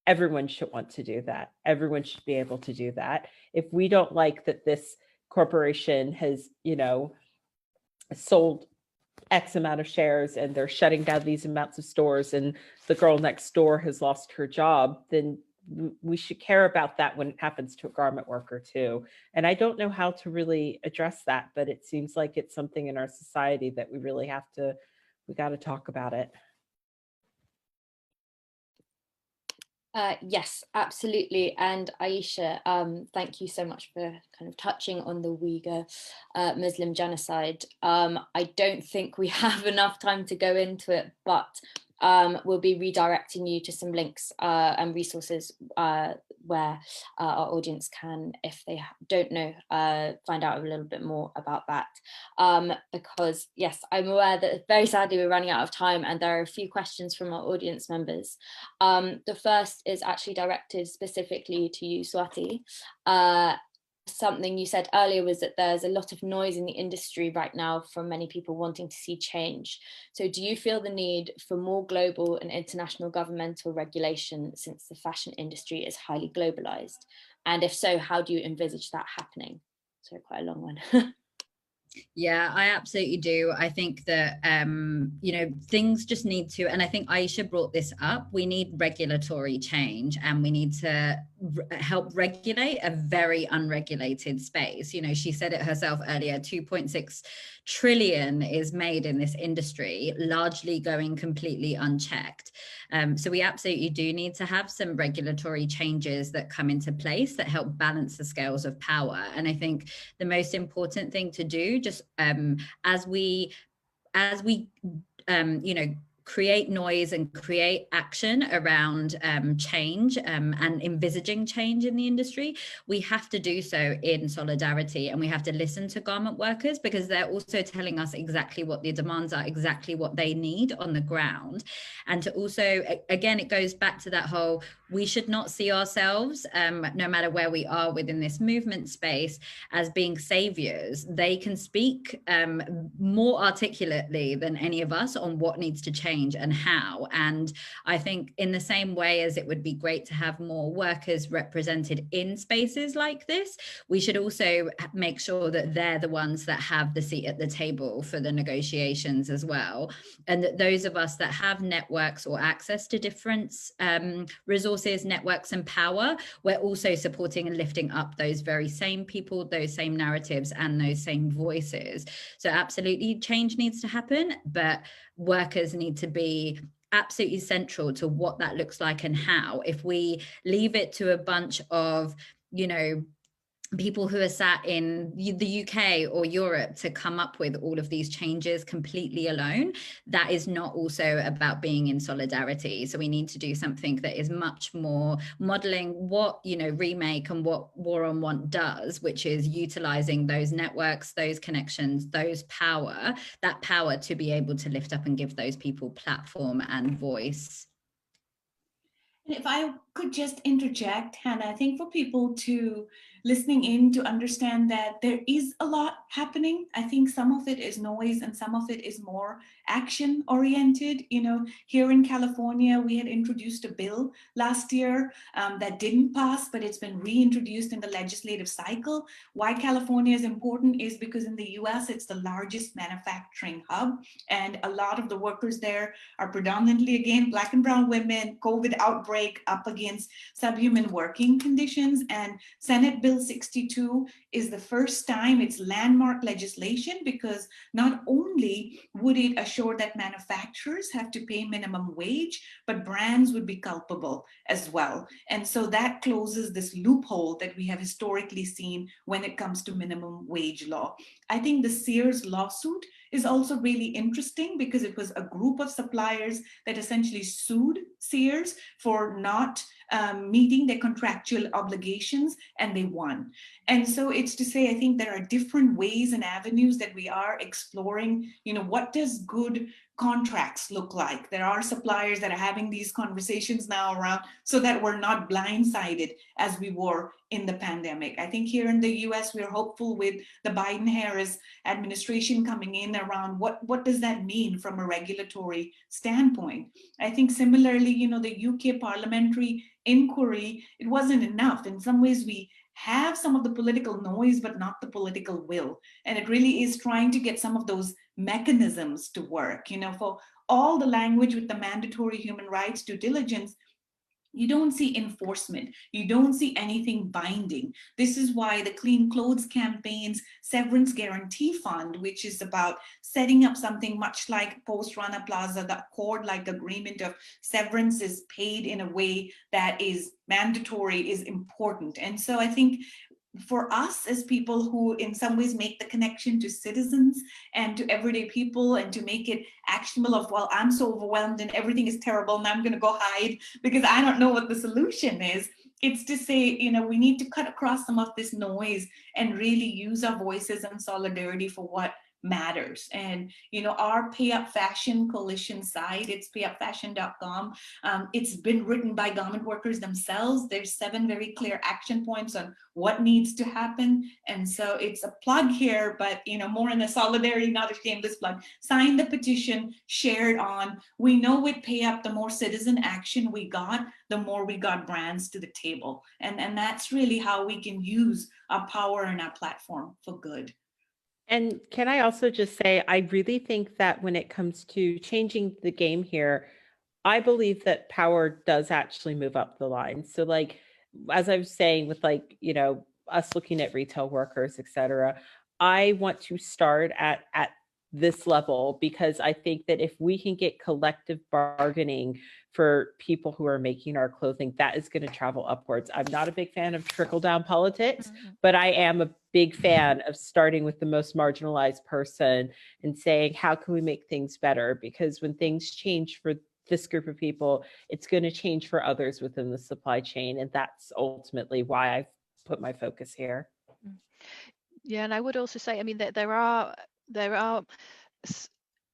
everyone should want to do that. Everyone should be able to do that. If we don't like that this corporation has, sold X amount of shares and they're shutting down these amounts of stores and the girl next door has lost her job, then we should care about that when it happens to a garment worker too. And I don't know how to really address that, but it seems like it's something in our society that we really we got to talk about it. Yes, absolutely. And Aisha, thank you so much for kind of touching on the Uyghur Muslim genocide. I don't think we have enough time to go into it, but we'll be redirecting you to some links and resources where our audience can, if they don't know, find out a little bit more about that. Because yes, I'm aware that very sadly we're running out of time and there are a few questions from our audience members. The first is actually directed specifically to you, Swati. Something you said earlier was that there's a lot of noise in the industry right now from many people wanting to see change. So do you feel the need for more global and international governmental regulation since the fashion industry is highly globalized? And if so, how do you envisage that happening? So quite a long one. Yeah, I absolutely do. I think that, things just need to, and I think Aisha brought this up, we need regulatory change and we need to help regulate a very unregulated space. She said it herself earlier, 2.6 trillion is made in this industry, largely going completely unchecked. So we absolutely do need to have some regulatory changes that come into place that help balance the scales of power. And I think the most important thing to do, just as we create noise and create action around change and envisaging change in the industry, we have to do so in solidarity, and we have to listen to garment workers because they're also telling us exactly what the demands are, exactly what they need on the ground. And to also, again, it goes back to that whole, we should not see ourselves, no matter where we are within this movement space, as being saviors. They can speak more articulately than any of us on what needs to change change and how. And I think in the same way as it would be great to have more workers represented in spaces like this, we should also make sure that they're the ones that have the seat at the table for the negotiations as well. And that those of us that have networks or access to different resources, networks and power, we're also supporting and lifting up those very same people, those same narratives and those same voices. So absolutely change needs to happen, but workers need to be absolutely central to what that looks like and how. If we leave it to a bunch of, you know, people who are sat in the UK or Europe to come up with all of these changes completely alone, that is not also about being in solidarity. So we need to do something that is much more modeling what, you know, Remake and what War on Want does, which is utilizing those networks, those connections, those power, that power to be able to lift up and give those people platform and voice. And if I could just interject, Hannah, I think for people to listening in to understand that there is a lot happening. I think some of it is noise and some of it is more action oriented. You know, here in California, we had introduced a bill last year that didn't pass, but it's been reintroduced in the legislative cycle. Why California is important is because in the US, it's the largest manufacturing hub, and a lot of the workers there are predominantly, again, Black and brown women, COVID outbreak up against subhuman working conditions. And Senate Bill 62 is the first time it's landmark legislation, because not only would it assure that manufacturers have to pay minimum wage, but brands would be culpable as well. And so that closes this loophole that we have historically seen when it comes to minimum wage law. I think the Sears lawsuit is also really interesting because it was a group of suppliers that essentially sued Sears for not meeting their contractual obligations, and they won. And so it's to say, I think there are different ways and avenues that we are exploring. You know, what does good contracts look like? There are suppliers that are having these conversations now around so that we're not blindsided as we were in the pandemic. I think here in the US, we're hopeful with the Biden-Harris administration coming in around what does that mean from a regulatory standpoint. I think similarly, you know, the UK parliamentary inquiry, it wasn't enough. In some ways, we have some of the political noise, but not the political will. And it really is trying to get some of those mechanisms to work. You know, for all the language with the mandatory human rights due diligence, you don't see enforcement. You don't see anything binding. This is why the Clean Clothes Campaign's Severance Guarantee Fund, which is about setting up something much like post-Rana Plaza, the accord-like agreement of severance is paid in a way that is mandatory, is important. And so I think for us as people who in some ways make the connection to citizens and to everyday people and to make it actionable of, well, I'm so overwhelmed and everything is terrible and I'm going to go hide because I don't know what the solution is. It's to say, you know, we need to cut across some of this noise and really use our voices and solidarity for what matters. And, you know, our Pay Up Fashion Coalition site, it's payupfashion.com. It's been written by garment workers themselves. There's 7 very clear action points on what needs to happen. And so it's a plug here, but, you know, more in a solidarity, not a shameless plug. Sign the petition, share it on. We know with Pay Up, the more citizen action we got, the more we got brands to the table. And that's really how we can use our power and our platform for good. And can I also just say, I really think that when it comes to changing the game here, I believe that power does actually move up the line. So like, as I was saying with like, you know, us looking at retail workers, et cetera, I want to start at this level, because I think that if we can get collective bargaining for people who are making our clothing, that is going to travel upwards. I'm not a big fan of trickle-down politics, but I am a big fan of starting with the most marginalized person and saying, how can we make things better? Because when things change for this group of people, it's going to change for others within the supply chain. And that's ultimately why I've put my focus here. Yeah, and I would also say, I mean, that there are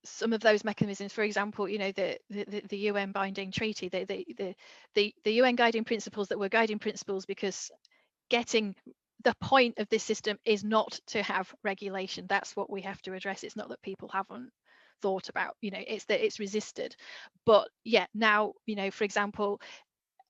some of those mechanisms. For example, you know, the UN binding treaty, the UN guiding principles that were guiding principles because getting the point of this system is not to have regulation. That's what we have to address. It's not that people haven't thought about. It's that it's resisted. But yeah, now, for example,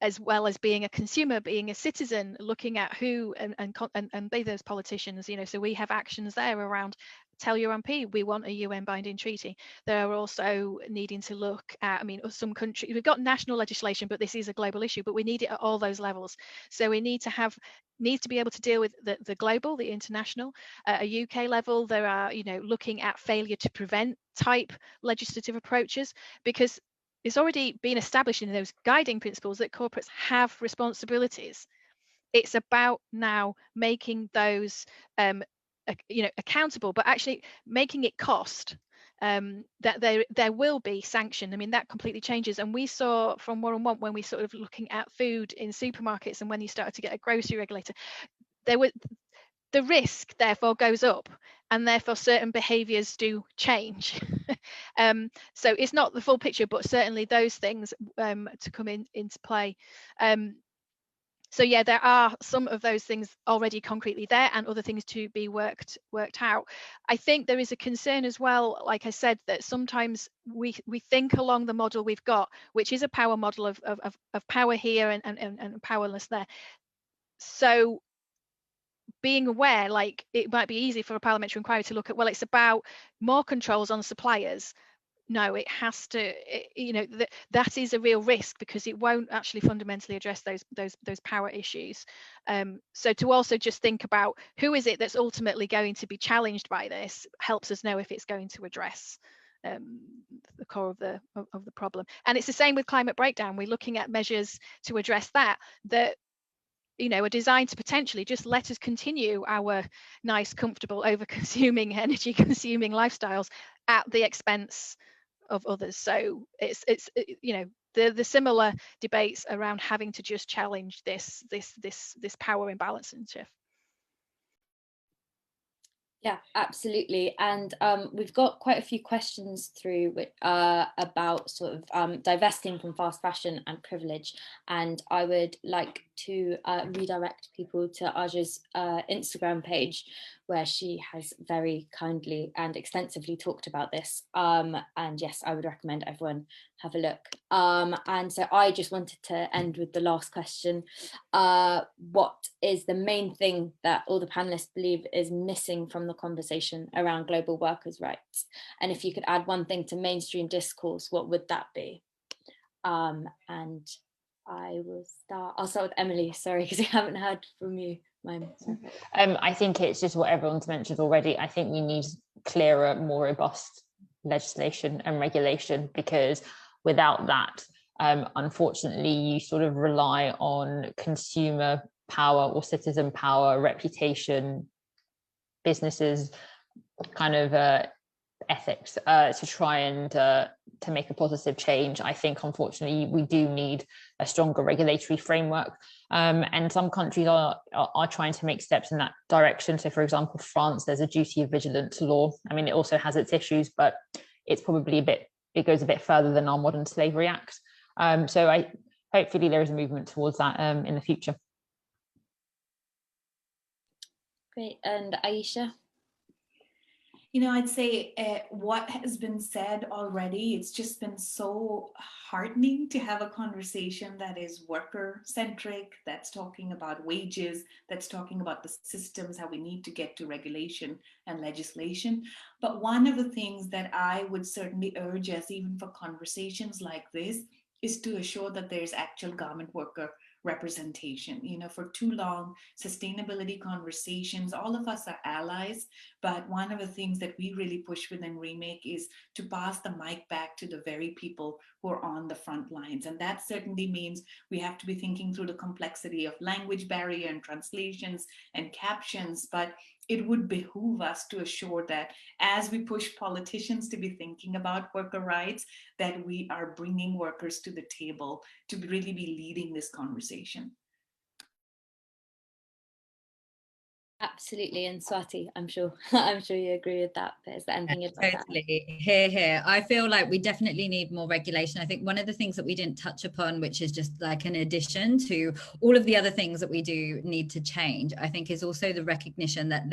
as well as being a consumer, being a citizen, looking at who and be those politicians, so we have actions there around tell your MP we want a UN binding treaty. They're also needing to look at, some countries, we've got national legislation, but this is a global issue, but we need it at all those levels. So we need to be able to deal with the global, the international. At a UK level, there are, looking at failure to prevent type legislative approaches, because it's already been established in those guiding principles that corporates have responsibilities. It's about now making those accountable, but actually making it cost, that there will be sanction. That completely changes. And we saw from War on Want, when we sort of looking at food in supermarkets, and when you started to get a grocery regulator, the risk therefore goes up, and therefore certain behaviors do change. So it's not the full picture, but certainly those things to come into play. So yeah, there are some of those things already concretely there, and other things to be worked out. I think there is a concern as well, like I said, that sometimes we think along the model we've got, which is a power model of power here and powerless there. So being aware, like, it might be easy for a parliamentary inquiry to look at, well, it's about more controls on suppliers. No, it has to, that is a real risk, because it won't actually fundamentally address those power issues. So to also just think about who is it that's ultimately going to be challenged by this helps us know if it's going to address the core of the problem. And it's the same with climate breakdown. We're looking at measures to address that are designed to potentially just let us continue our nice, comfortable, over-consuming, energy-consuming lifestyles at the expense of others. So it's the similar debates around having to just challenge this power imbalance and shift. Yeah, absolutely. And we've got quite a few questions through about sort of divesting from fast fashion and privilege. And I would like to redirect people to Aja's Instagram page, where she has very kindly and extensively talked about this. And yes, I would recommend everyone have a look. And so I just wanted to end with the last question. What is the main thing that all the panelists believe is missing from the conversation around global workers' rights? And if you could add one thing to mainstream discourse, what would that be? And I'll start with Emily, sorry, because I haven't heard from you. I think it's just what everyone's mentioned already. I think we need clearer, more robust legislation and regulation, because without that, unfortunately, you sort of rely on consumer power or citizen power, reputation, businesses, kind of ethics to try and to make a positive change. I think, unfortunately, we do need a stronger regulatory framework, and some countries are trying to make steps in that direction. So, for example, France, there's a duty of vigilance law. It also has its issues, but it's probably it goes a bit further than our Modern Slavery Act. So hopefully there is a movement towards that in the future. Great. And Aisha? I'd say what has been said already, it's just been so heartening to have a conversation that is worker-centric, that's talking about wages, that's talking about the systems, how we need to get to regulation and legislation. But one of the things that I would certainly urge us, even for conversations like this, is to assure that there's actual garment worker representation. For too long, sustainability conversations, all of us are allies, but one of the things that we really push within Remake is to pass the mic back to the very people who are on the front lines. And that certainly means we have to be thinking through the complexity of language barrier and translations and captions, but it would behoove us to assure that as we push politicians to be thinking about worker rights, that we are bringing workers to the table to really be leading this conversation. Absolutely, and Swati, I'm sure I'm sure you agree with that. But is there anything you'd like to add? Totally. Here. I feel like we definitely need more regulation. I think one of the things that we didn't touch upon, which is just like an addition to all of the other things that we do need to change, I think is also the recognition that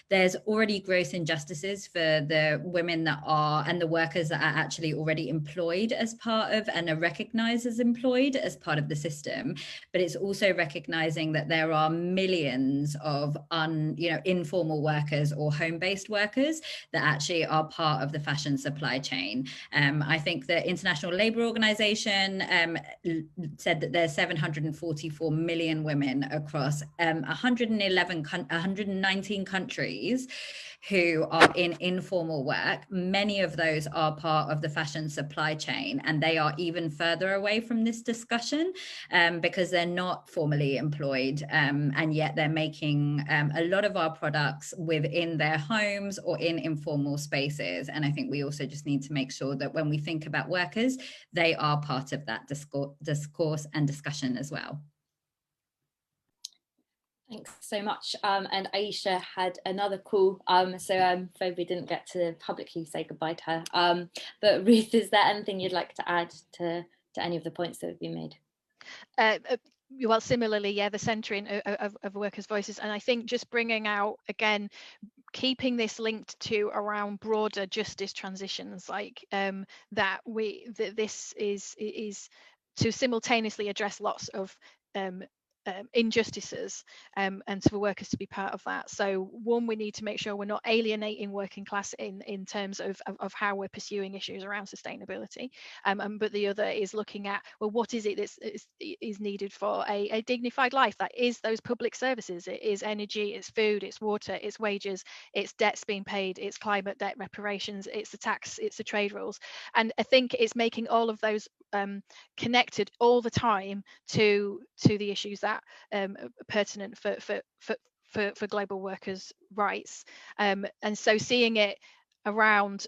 there's already gross injustices for the women that are, and the workers that are actually already employed as part of and are recognized as employed as part of the system. But it's also recognizing that there are millions of informal workers or home-based workers that actually are part of the fashion supply chain. I think the International Labour Organization said that there's 744 million women across 119 countries who are in informal work. Many of those are part of the fashion supply chain, and they are even further away from this discussion because they're not formally employed, and yet they're making a lot of our products within their homes or in informal spaces. And I think we also just need to make sure that when we think about workers, they are part of that discourse and discussion as well. Thanks so much. And Aisha had another call, so Phoebe didn't get to publicly say goodbye to her. But Ruth, is there anything you'd like to add to any of the points that have been made? Well, similarly, yeah, the centering of workers' voices, and I think just bringing out again, keeping this linked to around broader justice transitions, like this is to simultaneously address lots of injustices, and for workers to be part of that. So one, we need to make sure we're not alienating working class in terms of how we're pursuing issues around sustainability, but the other is looking at, well, what is it that is needed for a dignified life? That is those public services. It is energy, it's food, it's water, it's wages, it's debts being paid, it's climate debt reparations, it's the tax, it's the trade rules. And I think it's making all of those connected all the time to the issues that are pertinent for global workers' rights, and so seeing it around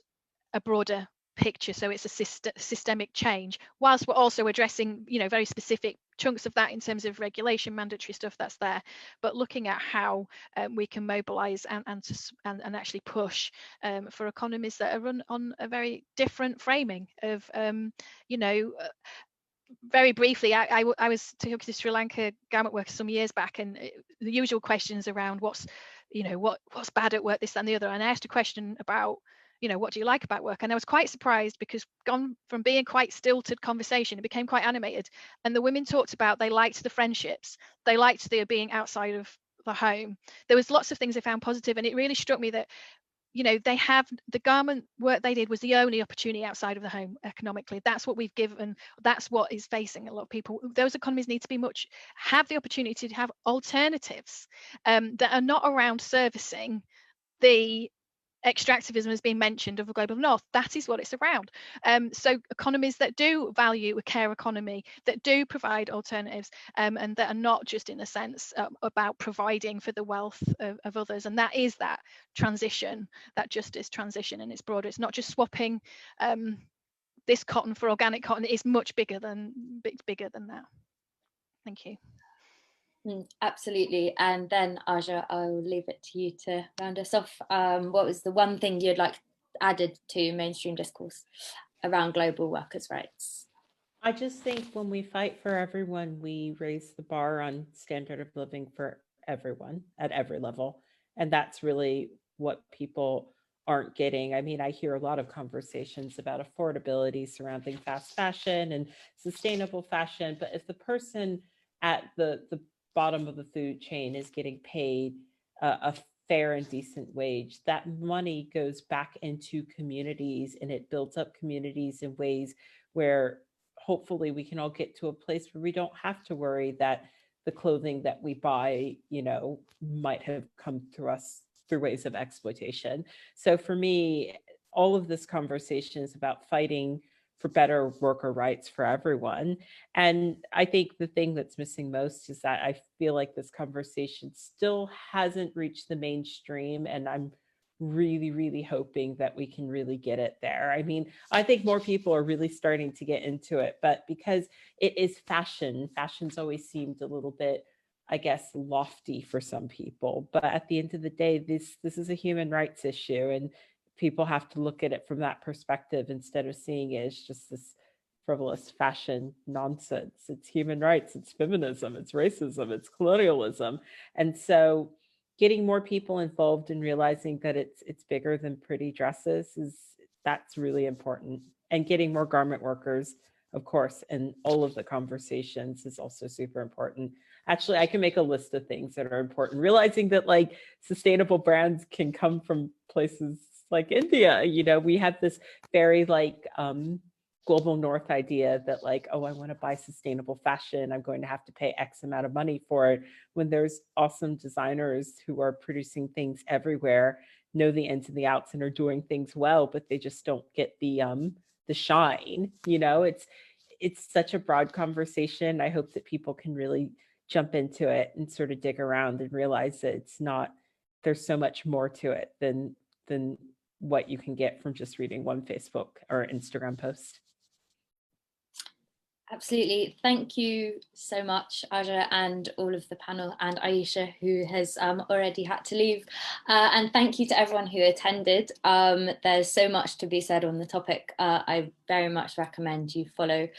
a broader picture, so it's a systemic change, whilst we're also addressing very specific chunks of that in terms of regulation, mandatory stuff that's there, but looking at how we can mobilize and actually push for economies that are run on a very different framing of very briefly, I was talking to Sri Lanka garment workers some years back, and the usual questions around what's bad at work, this, that, and the other. And I asked a question about, what do you like about work? And I was quite surprised, because gone from being quite stilted conversation, it became quite animated. And the women talked about they liked the friendships, they liked the being outside of the home. There was lots of things they found positive, and it really struck me that they have the garment work they did was the only opportunity outside of the home economically. That's what we've given. That's what is facing a lot of people. Those economies need to have the opportunity to have alternatives that are not around servicing the extractivism has been mentioned of the global north. That is what it's around. So economies that do value a care economy, that do provide alternatives, and that are not just in a sense about providing for the wealth of others. And that is that transition, that justice transition, and it's broader. It's not just swapping this cotton for organic cotton. It is much bigger than that. Thank you. Absolutely. And then Aja, I'll leave it to you to round us off. What was the one thing you'd like added to mainstream discourse around global workers' rights? I just think when we fight for everyone, we raise the bar on standard of living for everyone at every level. And that's really what people aren't getting. I mean, I hear a lot of conversations about affordability surrounding fast fashion and sustainable fashion, but if the person at the bottom of the food chain is getting paid a fair and decent wage, that money goes back into communities, and it builds up communities in ways where hopefully we can all get to a place where we don't have to worry that the clothing that we buy, might have come through us through ways of exploitation. So for me, all of this conversation is about fighting for better worker rights for everyone. And I think the thing that's missing most is that I feel like this conversation still hasn't reached the mainstream, and I'm really, really hoping that we can really get it there. I mean, I think more people are really starting to get into it, but because it is fashion's always seemed a little bit I guess, lofty for some people. But at the end of the day, this is a human rights issue, and people have to look at it from that perspective instead of seeing it as just this frivolous fashion nonsense. It's human rights, it's feminism, it's racism, it's colonialism. And so getting more people involved and realizing that it's bigger than pretty dresses that's really important. And getting more garment workers, of course, and all of the conversations is also super important. Actually, I can make a list of things that are important. Realizing that like sustainable brands can come from places like India. You know, we have this very like global north idea that like, oh, I want to buy sustainable fashion, I'm going to have to pay X amount of money for it, when there's awesome designers who are producing things everywhere, know the ins and the outs, and are doing things well, but they just don't get the shine. You know, it's such a broad conversation. I hope that people can really jump into it and sort of dig around and realize that it's not, there's so much more to it than what you can get from just reading one Facebook or Instagram post. Absolutely. Thank you so much, Aja, and all of the panel, and Aisha, who has already had to leave. And thank you to everyone who attended. There's so much to be said on the topic. I very much recommend you follow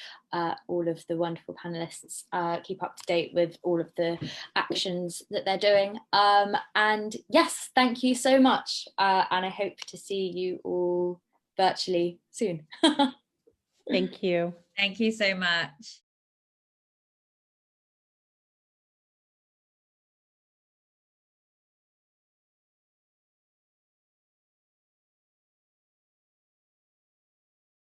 all of the wonderful panelists, keep up to date with all of the actions that they're doing. And yes, thank you so much. And I hope to see you all virtually soon. Thank you. Thank you so much.